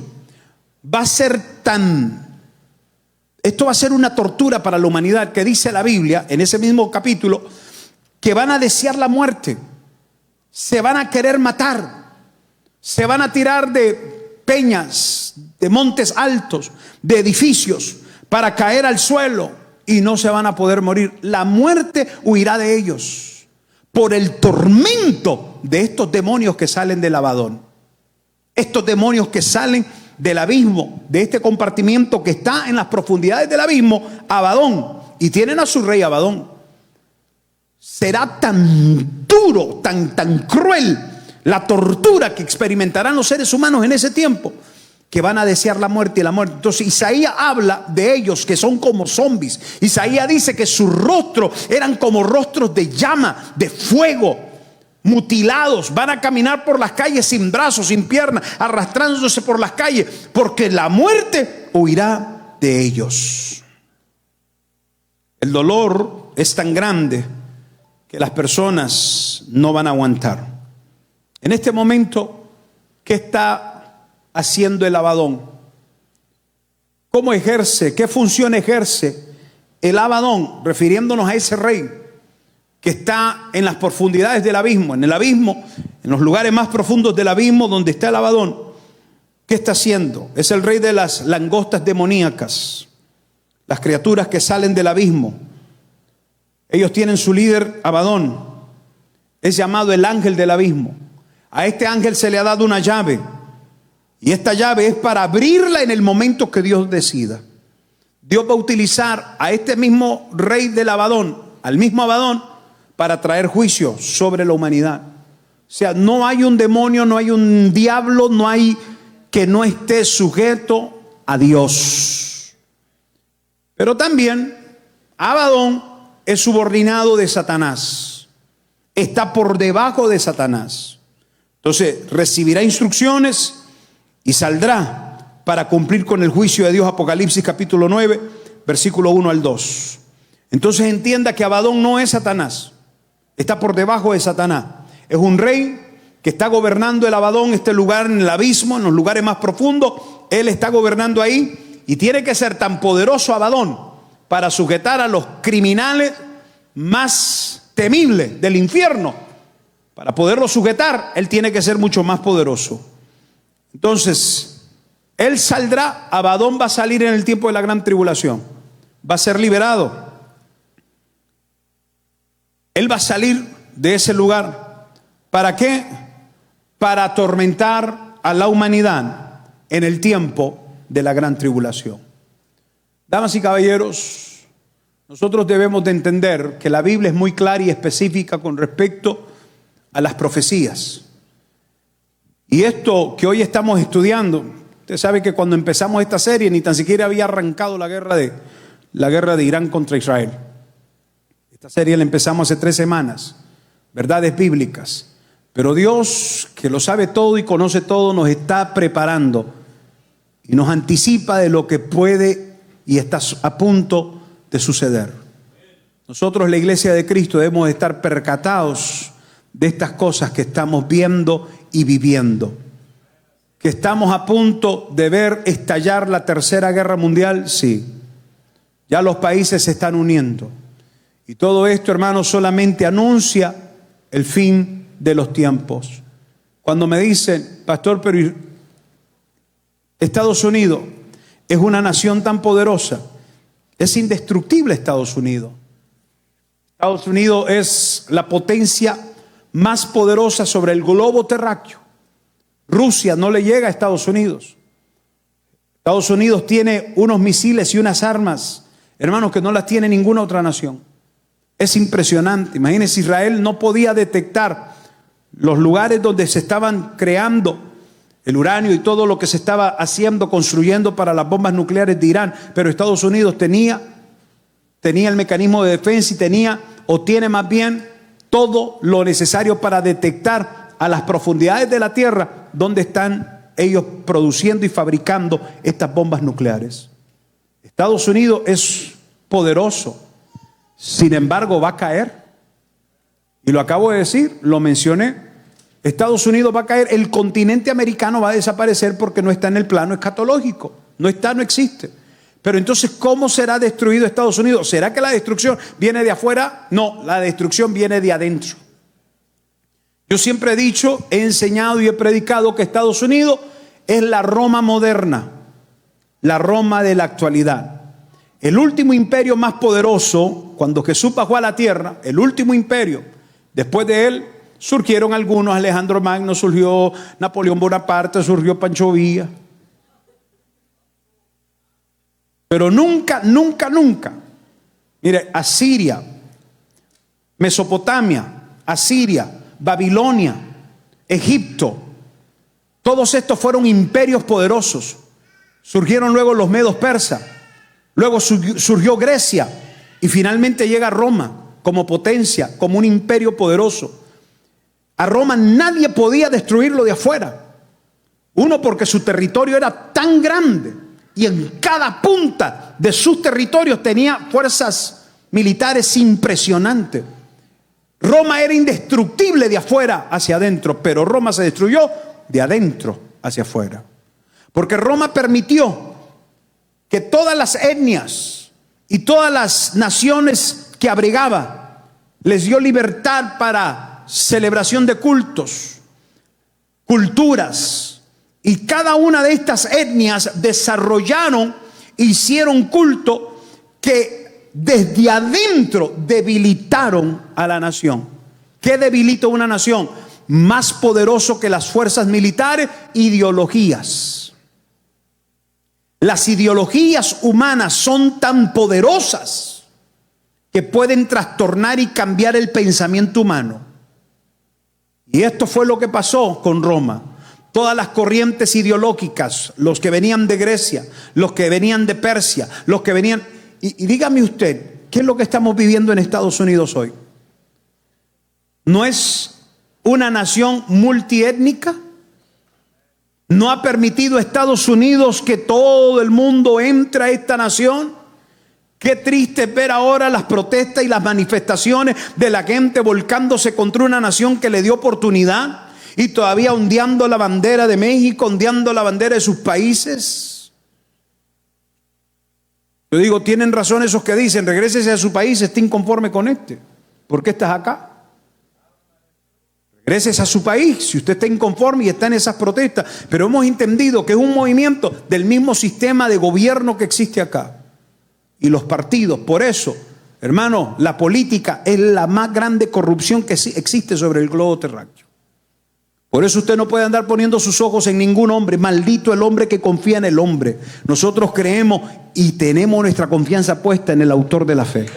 esto va a ser una tortura para la humanidad, que dice la Biblia en ese mismo capítulo, que van a desear la muerte, se van a querer matar, se van a tirar de peñas, de montes altos, de edificios, para caer al suelo y no se van a poder morir. La muerte huirá de ellos por el tormento de estos demonios que salen del Abadón. Estos demonios que salen del abismo, de este compartimiento que está en las profundidades del abismo, Abadón, y tienen a su rey Abadón. Será tan duro, tan cruel la tortura que experimentarán los seres humanos en ese tiempo, que van a desear la muerte y la muerte. Entonces Isaías habla de ellos que son como zombies. Isaías dice que sus rostros eran como rostros de llama, de fuego, mutilados. Van a caminar por las calles sin brazos, sin piernas, arrastrándose por las calles, porque la muerte huirá de ellos. El dolor es tan grande que las personas no van a aguantar. En este momento, ¿qué está haciendo el Abadón? ¿Cómo ejerce? ¿Qué función ejerce el Abadón? Refiriéndonos a ese rey que está en las profundidades del abismo, en el abismo, en los lugares más profundos del abismo donde está el Abadón. ¿Qué está haciendo? Es el rey de las langostas demoníacas, las criaturas que salen del abismo. Ellos tienen su líder Abadón. es llamado el ángel del abismo. A este ángel se le ha dado una llave. Y esta llave es para abrirla en el momento que Dios decida. Dios va a utilizar a este mismo rey del Abadón, al mismo Abadón, para traer juicio sobre la humanidad. O sea, no hay un demonio, no hay un diablo, no hay que no esté sujeto a Dios. Pero también Abadón es subordinado de Satanás. Está por debajo de Satanás. Entonces recibirá instrucciones y saldrá para cumplir con el juicio de Dios. Apocalipsis capítulo 9, versículo 1 al 2. Entonces entienda que Abadón no es Satanás. Está por debajo de Satanás. Es un rey que está gobernando el Abadón, este lugar en el abismo, en los lugares más profundos. Él está gobernando ahí y tiene que ser tan poderoso Abadón para sujetar a los criminales más temibles del infierno. Para poderlo sujetar, él tiene que ser mucho más poderoso. Entonces, él saldrá, Abadón va a salir en el tiempo de la gran tribulación. Va a ser liberado. Él va a salir de ese lugar. ¿Para qué? Para atormentar a la humanidad en el tiempo de la gran tribulación. Damas y caballeros, nosotros debemos de entender que la Biblia es muy clara y específica con respecto a las profecías. Y esto que hoy estamos estudiando, usted sabe que cuando empezamos esta serie ni tan siquiera había arrancado la guerra de Irán contra Israel. Esta serie la empezamos hace 3 semanas, verdades bíblicas. Pero Dios, que lo sabe todo y conoce todo, nos está preparando y nos anticipa de lo que puede y está a punto de suceder. Nosotros, la Iglesia de Cristo, debemos estar percatados de estas cosas que estamos viendo y viviendo. Que estamos a punto de ver estallar la tercera guerra mundial, sí. Ya los países se están uniendo. Y todo esto, hermanos, solamente anuncia el fin de los tiempos. Cuando me dicen, pastor, pero Estados Unidos es una nación tan poderosa, es indestructible Estados Unidos. Estados Unidos es la potencia más poderosa sobre el globo terráqueo. Rusia no le llega a Estados Unidos. Estados Unidos tiene unos misiles y unas armas, hermanos, que no las tiene ninguna otra nación. Es impresionante. Imagínense, Israel no podía detectar los lugares donde se estaban creando el uranio y todo lo que se estaba haciendo, construyendo para las bombas nucleares de Irán. Pero Estados Unidos tenía el mecanismo de defensa y tiene más bien todo lo necesario para detectar a las profundidades de la tierra donde están ellos produciendo y fabricando estas bombas nucleares. Estados Unidos es poderoso, sin embargo va a caer. Y lo acabo de decir, lo mencioné. Estados Unidos va a caer, el continente americano va a desaparecer porque no está en el plano escatológico. No existe. Pero entonces, ¿cómo será destruido Estados Unidos? ¿Será que la destrucción viene de afuera? No, la destrucción viene de adentro. Yo siempre he dicho, he enseñado y he predicado que Estados Unidos es la Roma moderna, la Roma de la actualidad. El último imperio más poderoso, cuando Jesús bajó a la tierra, el último imperio, después de él surgieron algunos, Alejandro Magno, surgió Napoleón Bonaparte, surgió Pancho Villa. Pero nunca, mire, Asiria, Mesopotamia, Asiria, Babilonia, Egipto, todos estos fueron imperios poderosos. Surgieron luego los medos persas, luego surgió Grecia y finalmente llega Roma como potencia, como un imperio poderoso. A Roma nadie podía destruirlo de afuera. Uno, porque su territorio era tan grande y en cada punta de sus territorios tenía fuerzas militares impresionantes. Roma era indestructible de afuera hacia adentro, pero Roma se destruyó de adentro hacia afuera. Porque Roma permitió que todas las etnias y todas las naciones que abrigaba, les dio libertad para celebración de cultos, culturas, y cada una de estas etnias desarrollaron, hicieron culto que desde adentro debilitaron a la nación. ¿Qué debilita una nación? Más poderoso que las fuerzas militares, ideologías. Las ideologías humanas son tan poderosas que pueden trastornar y cambiar el pensamiento humano. Y esto fue lo que pasó con Roma. Todas las corrientes ideológicas, los que venían de Grecia, los que venían de Persia, los que venían... Y dígame usted, ¿qué es lo que estamos viviendo en Estados Unidos hoy? ¿No es una nación multiétnica? ¿No ha permitido Estados Unidos que todo el mundo entre a esta nación? Qué triste ver ahora las protestas y las manifestaciones de la gente volcándose contra una nación que le dio oportunidad y todavía ondeando la bandera de México, ondeando la bandera de sus países. Yo digo, tienen razón esos que dicen, regrésese a su país, esté inconforme con este. ¿Por qué estás acá? Regrésese a su país si usted está inconforme y está en esas protestas. Pero hemos entendido que es un movimiento del mismo sistema de gobierno que existe acá. Y los partidos, por eso, hermano, la política es la más grande corrupción que existe sobre el globo terráqueo. Por eso usted no puede andar poniendo sus ojos en ningún hombre. Maldito el hombre que confía en el hombre. Nosotros creemos y tenemos nuestra confianza puesta en el autor de la fe.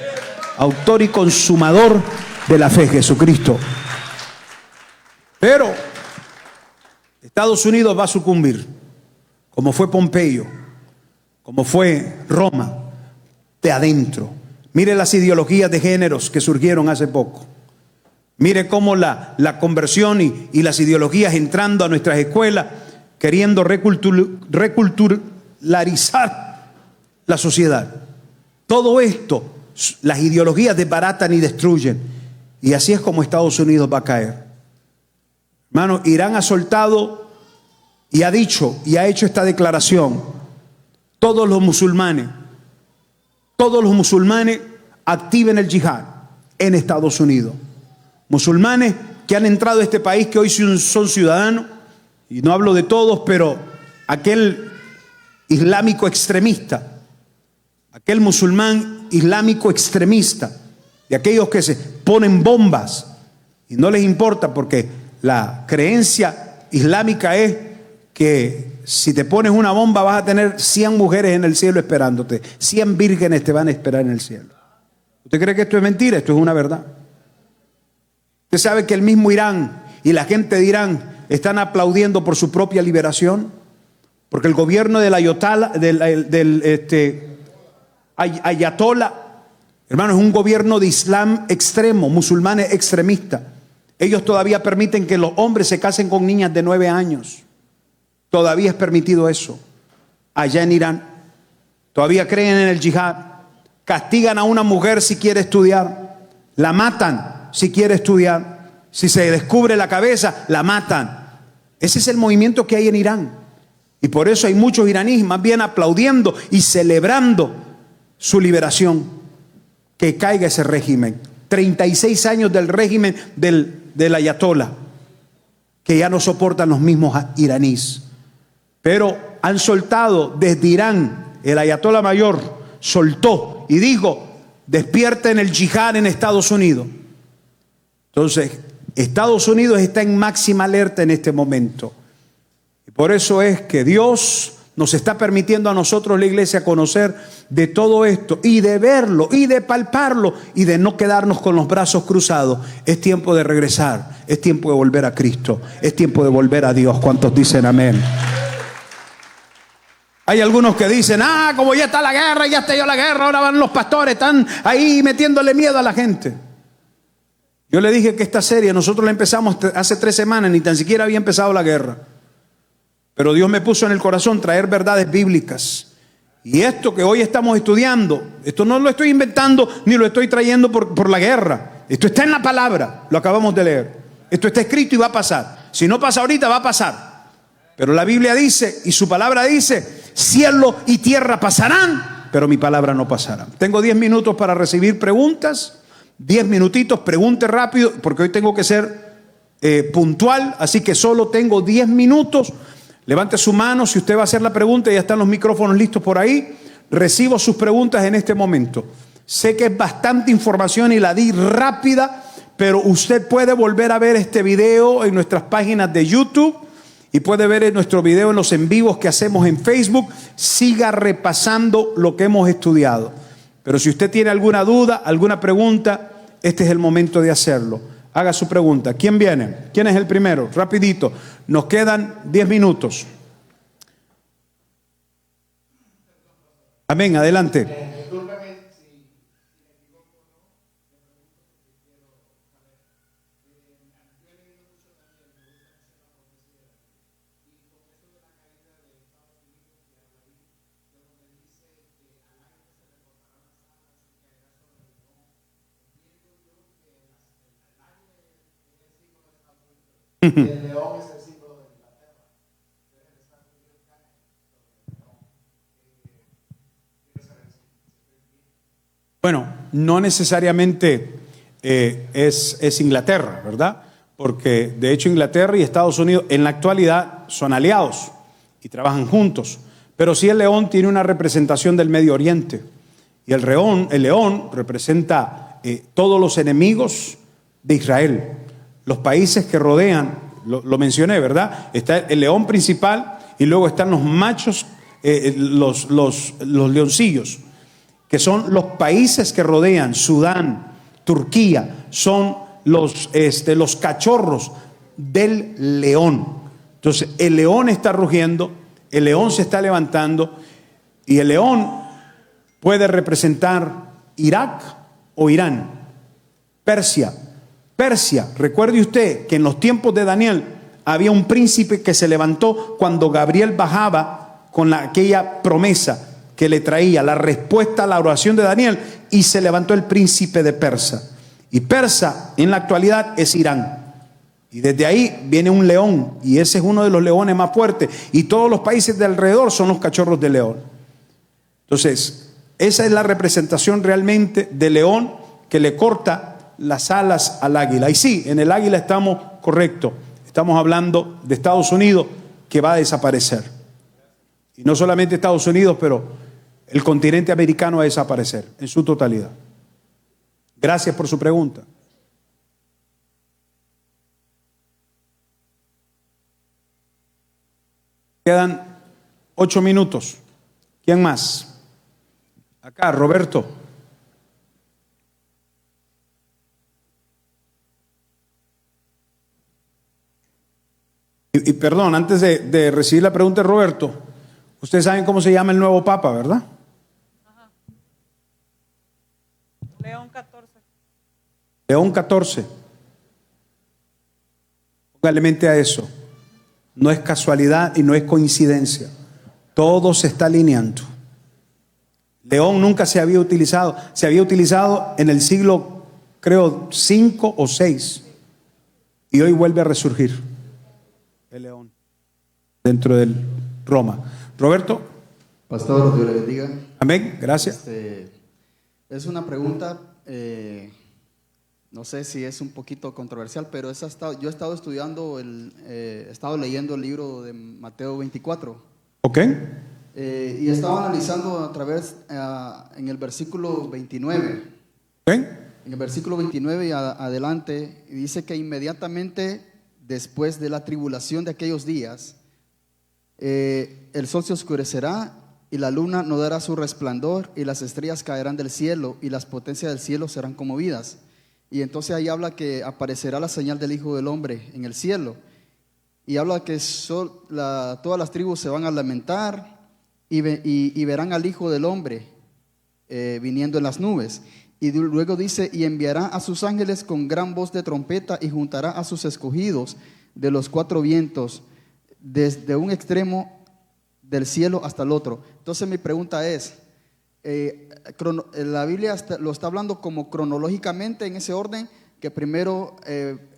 Autor y consumador de la fe, Jesucristo. Pero Estados Unidos va a sucumbir, como fue Pompeyo, como fue Roma, de adentro. Mire las ideologías de géneros que surgieron hace poco. Mire cómo la conversión y las ideologías entrando a nuestras escuelas, queriendo reculturalizar la sociedad. Todo esto, las ideologías desbaratan y destruyen. Y así es como Estados Unidos va a caer. Hermano, Irán ha soltado y ha dicho y ha hecho esta declaración. Todos los musulmanes activen el yihad en Estados Unidos. Musulmanes que han entrado a este país, que hoy son ciudadanos, y no hablo de todos, pero aquel islámico extremista, aquel musulmán islámico extremista, de aquellos que se ponen bombas y no les importa, porque la creencia islámica es que si te pones una bomba vas a tener 100 mujeres en el cielo esperándote, 100 vírgenes te van a esperar en el cielo. ¿Usted cree que esto es mentira? Esto es una verdad. Usted sabe que el mismo Irán y la gente de Irán están aplaudiendo por su propia liberación, porque el gobierno del ayatollah, hermano, es un gobierno de Islam extremo, musulmanes extremistas. Ellos todavía permiten que los hombres se casen con niñas de 9 años. Todavía es permitido eso allá en Irán. Todavía creen en el yihad. Castigan a una mujer si quiere estudiar, la matan si quiere estudiar. Si se descubre la cabeza, la matan. Ese es el movimiento que hay en Irán. Y por eso hay muchos iraníes más bien aplaudiendo y celebrando su liberación. Que caiga ese régimen. 36 años del régimen del ayatollah, que ya no soportan los mismos iraníes. Pero han soltado desde Irán, el ayatollah mayor soltó y dijo, despierten el yihad en Estados Unidos. Entonces, Estados Unidos está en máxima alerta en este momento. Y por eso es que Dios nos está permitiendo a nosotros, la iglesia, conocer de todo esto y de verlo y de palparlo y de no quedarnos con los brazos cruzados. Es tiempo de regresar, es tiempo de volver a Cristo, es tiempo de volver a Dios. ¿Cuántos dicen amén? Hay algunos que dicen, como ya está la guerra, ya estalló la guerra, ahora van los pastores, están ahí metiéndole miedo a la gente. Yo le dije que esta serie nosotros la empezamos hace 3 semanas, ni tan siquiera había empezado la guerra. Pero Dios me puso en el corazón traer verdades bíblicas. Y esto que hoy estamos estudiando, esto no lo estoy inventando ni lo estoy trayendo por la guerra. Esto está en la palabra, lo acabamos de leer. Esto está escrito y va a pasar. Si no pasa ahorita, va a pasar. Pero la Biblia dice y su palabra dice, cielo y tierra pasarán, pero mi palabra no pasará. Tengo 10 minutos para recibir preguntas. 10 minutitos, pregunte rápido, porque hoy tengo que ser puntual, así que solo tengo 10 minutos. Levante su mano si usted va a hacer la pregunta, ya están los micrófonos listos por ahí. Recibo sus preguntas en este momento. Sé que es bastante información y la di rápida, pero usted puede volver a ver este video en nuestras páginas de YouTube y puede ver nuestro video en los en vivos que hacemos en Facebook. Siga repasando lo que hemos estudiado. Pero si usted tiene alguna duda, alguna pregunta, este es el momento de hacerlo. Haga su pregunta. ¿Quién viene? ¿Quién es el primero? Rapidito. Nos quedan 10 minutos. Amén. Adelante. El león es el símbolo de Inglaterra. Bueno, no necesariamente es Inglaterra, ¿verdad? Porque de hecho Inglaterra y Estados Unidos en la actualidad son aliados y trabajan juntos. Pero sí el león tiene una representación del Medio Oriente. Y el león representa todos los enemigos de Israel. Los países que rodean, lo mencioné, ¿verdad? Está el león principal y luego están los machos, los leoncillos, que son los países que rodean Sudán, Turquía, son los cachorros del león. Entonces, el león está rugiendo, el león se está levantando y el león puede representar Irak o Irán, Persia. Recuerde usted que en los tiempos de Daniel había un príncipe que se levantó cuando Gabriel bajaba con aquella promesa que le traía la respuesta a la oración de Daniel, y se levantó el príncipe de Persa. Y Persa en la actualidad es Irán. Y desde ahí viene un león, y ese es uno de los leones más fuertes. Y todos los países de alrededor son los cachorros de león. Entonces, esa es la representación realmente del león que le corta las alas al águila. Y sí, en el águila estamos correctos. Estamos hablando de Estados Unidos, que va a desaparecer. Y no solamente Estados Unidos, pero el continente americano va a desaparecer en su totalidad. Gracias por su pregunta. Quedan 8 minutos. ¿Quién más? Acá, Roberto. Y perdón, antes de recibir la pregunta de Roberto, ustedes saben cómo se llama el nuevo Papa, ¿verdad? Ajá. León 14. León 14. Póngale mente a eso. No es casualidad y no es coincidencia. Todo se está alineando. León nunca se había utilizado. Se había utilizado en el siglo, creo, 5 o 6. Y hoy vuelve a resurgir el león dentro del Roma. Roberto. Pastor, Dios le bendiga. Amén, gracias. Es una pregunta, no sé si es un poquito controversial, pero yo he estado estudiando, he estado leyendo el libro de Mateo 24. Ok. Y estaba analizando a través, en el versículo 29. Ok. En el versículo 29 y adelante, dice que inmediatamente después de la tribulación de aquellos días, el sol se oscurecerá y la luna no dará su resplandor y las estrellas caerán del cielo y las potencias del cielo serán conmovidas. Y entonces ahí habla que aparecerá la señal del Hijo del Hombre en el cielo. Y habla que todas las tribus se van a lamentar y verán al Hijo del Hombre viniendo en las nubes. Y luego dice, y enviará a sus ángeles con gran voz de trompeta y juntará a sus escogidos de los 4 vientos, desde un extremo del cielo hasta el otro. Entonces mi pregunta es, la Biblia lo está hablando como cronológicamente en ese orden, que primero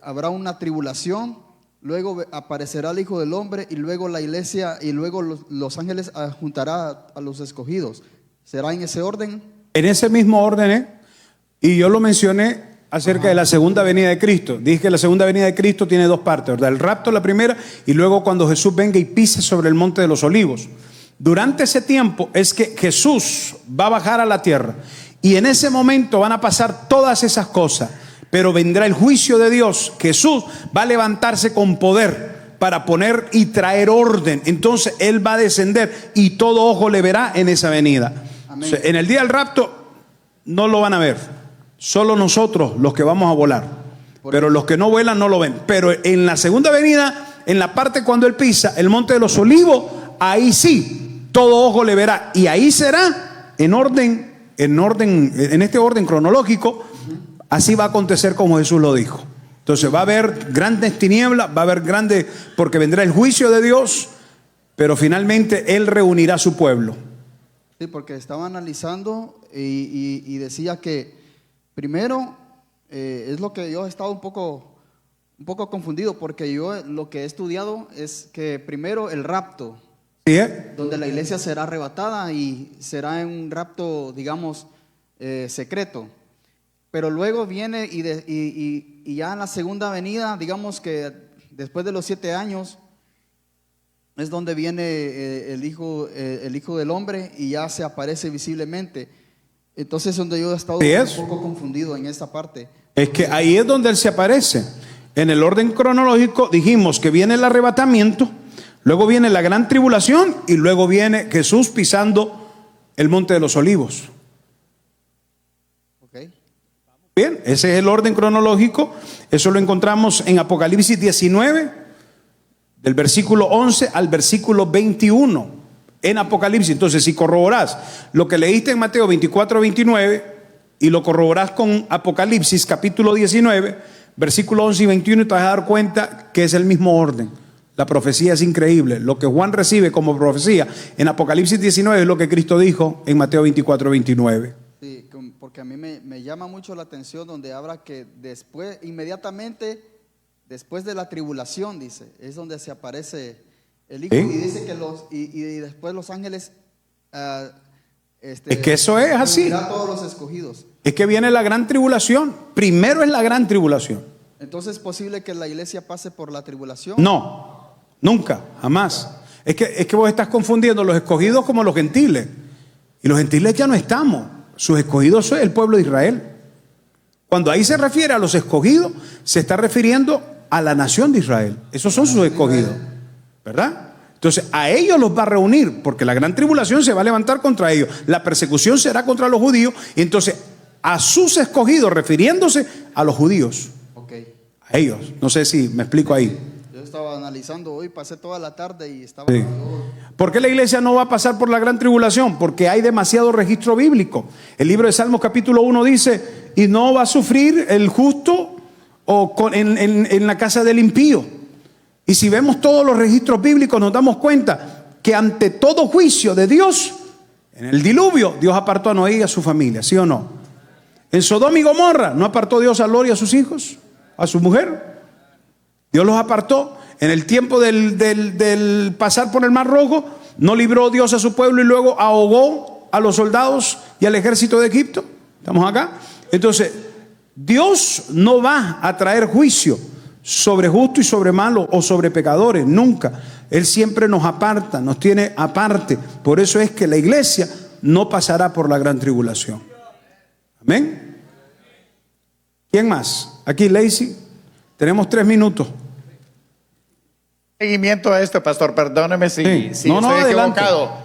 habrá una tribulación, luego aparecerá el Hijo del Hombre y luego la iglesia y luego los ángeles juntará a los escogidos. ¿Será en ese orden? En ese mismo orden, y yo lo mencioné acerca de la segunda venida de Cristo. Dije que la segunda venida de Cristo tiene 2 partes, ¿verdad? El rapto la primera y luego cuando Jesús venga y pise sobre el monte de los olivos. Durante ese tiempo es que Jesús va a bajar a la tierra y en ese momento van a pasar todas esas cosas. pero vendrá el juicio de Dios. Jesús va a levantarse con poder para poner y traer orden. Entonces Él va a descender y todo ojo le verá en esa venida. Amén. O sea, en el día del rapto no lo van a ver, solo nosotros los que vamos a volar, pero los que no vuelan no lo ven. Pero en la segunda venida, en la parte cuando Él pisa el monte de los olivos, ahí sí, todo ojo le verá, y ahí será en este orden cronológico. Así va a acontecer como Jesús lo dijo. Entonces va a haber grandes tinieblas, va a haber grandes, porque vendrá el juicio de Dios, pero finalmente Él reunirá a su pueblo. Sí, porque estaba analizando y decía que primero, es lo que yo he estado un poco confundido, porque yo lo que he estudiado es que primero el rapto, ¿Sí, donde la iglesia será arrebatada y será en un rapto, digamos, secreto. Pero luego viene y ya en la segunda venida, digamos que después de los 7 años, es donde viene el hijo del hombre y ya se aparece visiblemente. Entonces es donde yo he estado un poco confundido en esta parte. Es que ahí es donde Él se aparece. En el orden cronológico dijimos que viene el arrebatamiento, luego viene la gran tribulación y luego viene Jesús pisando el monte de los olivos. Okay. Bien, ese es el orden cronológico. Eso lo encontramos en Apocalipsis 19, del versículo 11 al versículo 21. En Apocalipsis. Entonces, si corroborás lo que leíste en Mateo 24, 29 y lo corroborás con Apocalipsis capítulo 19, versículo 11 y 21, te vas a dar cuenta que es el mismo orden. La profecía es increíble. Lo que Juan recibe como profecía en Apocalipsis 19 es lo que Cristo dijo en Mateo 24, 29. Sí, porque a mí me llama mucho la atención donde habla que después, inmediatamente después de la tribulación, dice, es donde se aparece el Hijo. ¿Sí? Y dice que y después los ángeles Es que eso es así. reunirá a todos los escogidos. Es que viene la gran tribulación. Primero es la gran tribulación. Entonces, ¿es posible que la iglesia pase por la tribulación? No, nunca, jamás. Es que vos estás confundiendo los escogidos como los gentiles. Y los gentiles ya no estamos. Sus escogidos son el pueblo de Israel. Cuando ahí se refiere a los escogidos, se está refiriendo a la nación de Israel. Esos son sus escogidos, ¿verdad? Entonces a ellos los va a reunir, porque la gran tribulación se va a levantar contra ellos. La persecución será contra los judíos, y entonces a sus escogidos, refiriéndose a los judíos. Okay. A ellos. No sé si me explico ahí. Yo estaba analizando hoy, pasé toda la tarde y estaba... Sí. ¿Por qué la iglesia no va a pasar por la gran tribulación? Porque hay demasiado registro bíblico. El libro de Salmos capítulo 1 dice, y no va a sufrir el justo en la casa del impío. Y si vemos todos los registros bíblicos, nos damos cuenta que ante todo juicio de Dios, en el diluvio, Dios apartó a Noé y a su familia, ¿sí o no? En Sodoma y Gomorra, ¿no apartó Dios a Lot y a sus hijos? ¿A su mujer? Dios los apartó. En el tiempo del pasar por el Mar Rojo, ¿no libró Dios a su pueblo y luego ahogó a los soldados y al ejército de Egipto? ¿Estamos acá? Entonces, Dios no va a traer juicio sobre justo y sobre malo o sobre pecadores, nunca. Él siempre nos aparta, nos tiene aparte. Por eso es que la iglesia no pasará por la gran tribulación. Amén. ¿Quién más? Aquí, Lacey. Tenemos 3 minutos. Seguimiento a esto, pastor, perdóneme si No, estoy adelante. equivocado.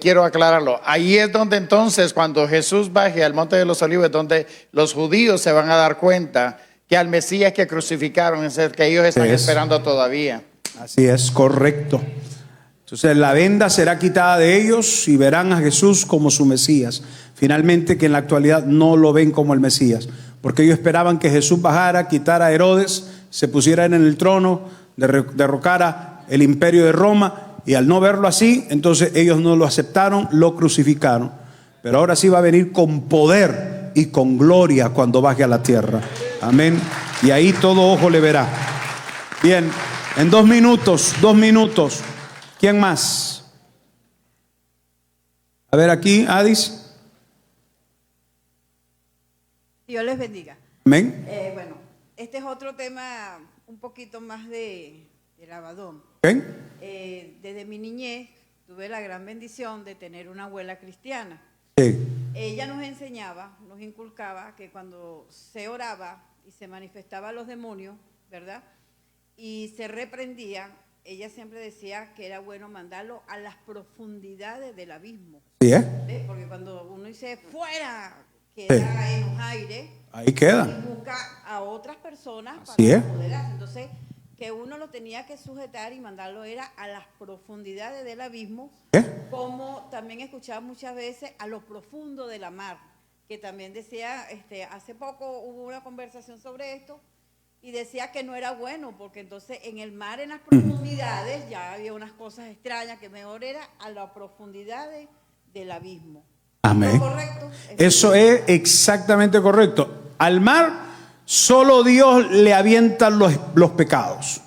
Quiero aclararlo. Ahí es donde entonces, cuando Jesús baje al monte de los olivos, es donde los judíos se van a dar cuenta que al Mesías que crucificaron es el que ellos están esperando todavía. Así es, correcto. Entonces la venda será quitada de ellos y verán a Jesús como su Mesías. Finalmente, que en la actualidad no lo ven como el Mesías, porque ellos esperaban que Jesús bajara, quitara a Herodes, se pusiera en el trono, derrocara el imperio de Roma, y al no verlo así, entonces ellos no lo aceptaron, lo crucificaron. Pero ahora sí va a venir con poder y con gloria cuando baje a la tierra. Amén. Y ahí todo ojo le verá. Bien, en 2 minutos, 2 minutos. ¿Quién más? A ver aquí, Adis. Dios les bendiga. Amén. Bueno, este es otro tema un poquito más de lavadón. ¿Ven? Desde mi niñez tuve la gran bendición de tener una abuela cristiana. Sí. Ella nos enseñaba, nos inculcaba que cuando se oraba y se manifestaba a los demonios, ¿verdad? Y se reprendía, ella siempre decía que era bueno mandarlo a las profundidades del abismo. Sí, ¿Ves? Porque cuando uno dice fuera, queda en los aires. Ahí queda. Y busca a otras personas para Así es. apoderarse. Entonces, que uno lo tenía que sujetar y mandarlo era a las profundidades del abismo, como también escuchaba muchas veces a lo profundo de la mar, que también decía, hace poco hubo una conversación sobre esto, y decía que no era bueno, porque entonces en el mar, en las profundidades, ya había unas cosas extrañas, que mejor era a las profundidades del abismo. Amén. ¿No correcto? Eso es exactamente correcto. Al mar solo Dios le avienta los pecados.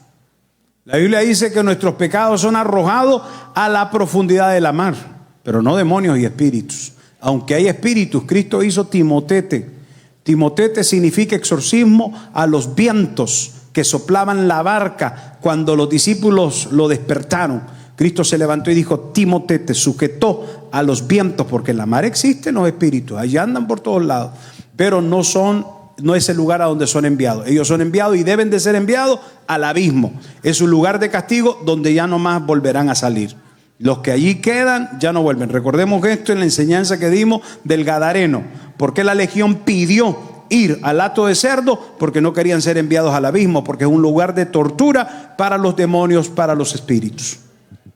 La Biblia dice que nuestros pecados son arrojados a la profundidad de la mar, pero no demonios y espíritus. Aunque hay espíritus, Cristo hizo timotete. Timotete significa exorcismo a los vientos que soplaban la barca cuando los discípulos lo despertaron. Cristo se levantó y dijo: Timotete, sujetó a los vientos, porque en la mar existen los espíritus, allá andan por todos lados, pero no es el lugar a donde son enviados. Ellos son enviados y deben de ser enviados al abismo. Es un lugar de castigo donde ya no más volverán a salir. Los que allí quedan ya no vuelven. Recordemos esto en la enseñanza que dimos del Gadareno. ¿Por qué la legión pidió ir al hato de cerdo? Porque no querían ser enviados al abismo, porque es un lugar de tortura para los demonios, para los espíritus.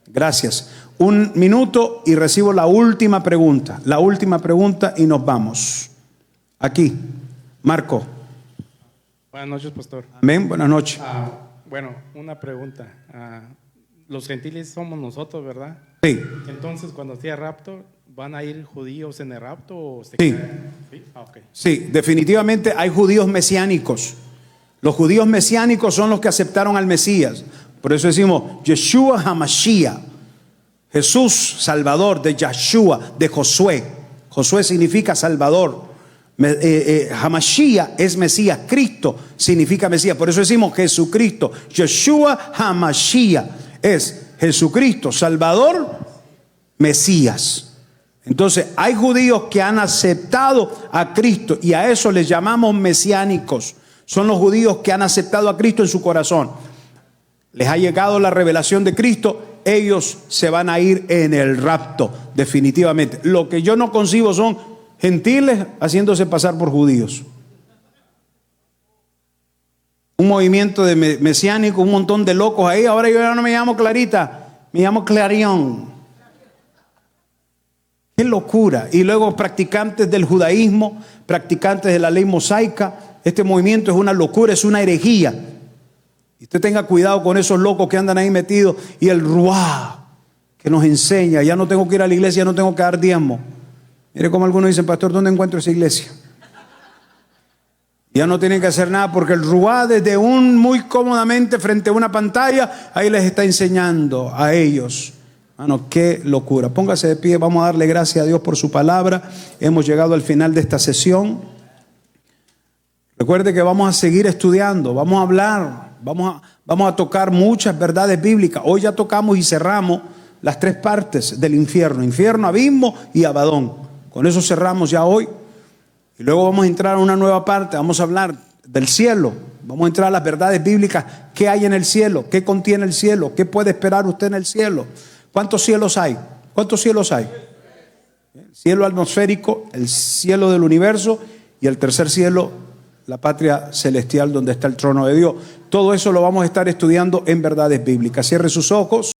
Gracias. Un minuto y recibo la última pregunta. La última pregunta y nos vamos. Aquí, Marco. Buenas noches, pastor. Amén, buenas noches. Bueno, una pregunta. Los gentiles somos nosotros, ¿verdad? Sí. Entonces, cuando sea rapto, ¿van a ir judíos en el rapto o se Sí. quedan? ¿Sí? Okay. Sí, definitivamente hay judíos mesiánicos. Los judíos mesiánicos son los que aceptaron al Mesías. Por eso decimos Yeshua HaMashiach, Jesús Salvador, de Yeshua, de Josué. Josué significa Salvador. HaMashiach es Mesías. Cristo significa Mesías. Por eso decimos Jesucristo. Yeshua HaMashiach es Jesucristo, Salvador, Mesías. Entonces hay judíos que han aceptado a Cristo y a eso les llamamos mesiánicos. Son los judíos que han aceptado a Cristo en su corazón. Les ha llegado la revelación de Cristo, ellos se van a ir en el rapto, definitivamente. Lo que yo no concibo son gentiles haciéndose pasar por judíos. Un movimiento de mesiánico, un montón de locos ahí. Ahora yo ya no me llamo Clarita, me llamo Clarión. ¡Qué locura! Y luego practicantes del judaísmo, practicantes de la ley mosaica. Este movimiento es una locura, es una herejía. Y usted tenga cuidado con esos locos que andan ahí metidos. Y el ruá que nos enseña: ya no tengo que ir a la iglesia, ya no tengo que dar diezmo. Mire cómo algunos dicen: pastor, ¿dónde encuentro esa iglesia? Ya no tienen que hacer nada porque el ruá, desde muy cómodamente frente a una pantalla, ahí les está enseñando a ellos. Mano, qué locura. Póngase de pie, vamos a darle gracias a Dios por su palabra. Hemos llegado al final de esta sesión. Recuerde que vamos a seguir estudiando, vamos a hablar, vamos a tocar muchas verdades bíblicas. Hoy ya tocamos y cerramos las 3 partes del infierno: infierno, abismo y Abadón. Con eso cerramos ya hoy. Y luego vamos a entrar a una nueva parte, vamos a hablar del cielo. Vamos a entrar a las verdades bíblicas. ¿Qué hay en el cielo? ¿Qué contiene el cielo? ¿Qué puede esperar usted en el cielo? ¿Cuántos cielos hay? ¿Cuántos cielos hay? El cielo atmosférico, el cielo del universo y el tercer cielo, la patria celestial donde está el trono de Dios. Todo eso lo vamos a estar estudiando en verdades bíblicas. Cierre sus ojos.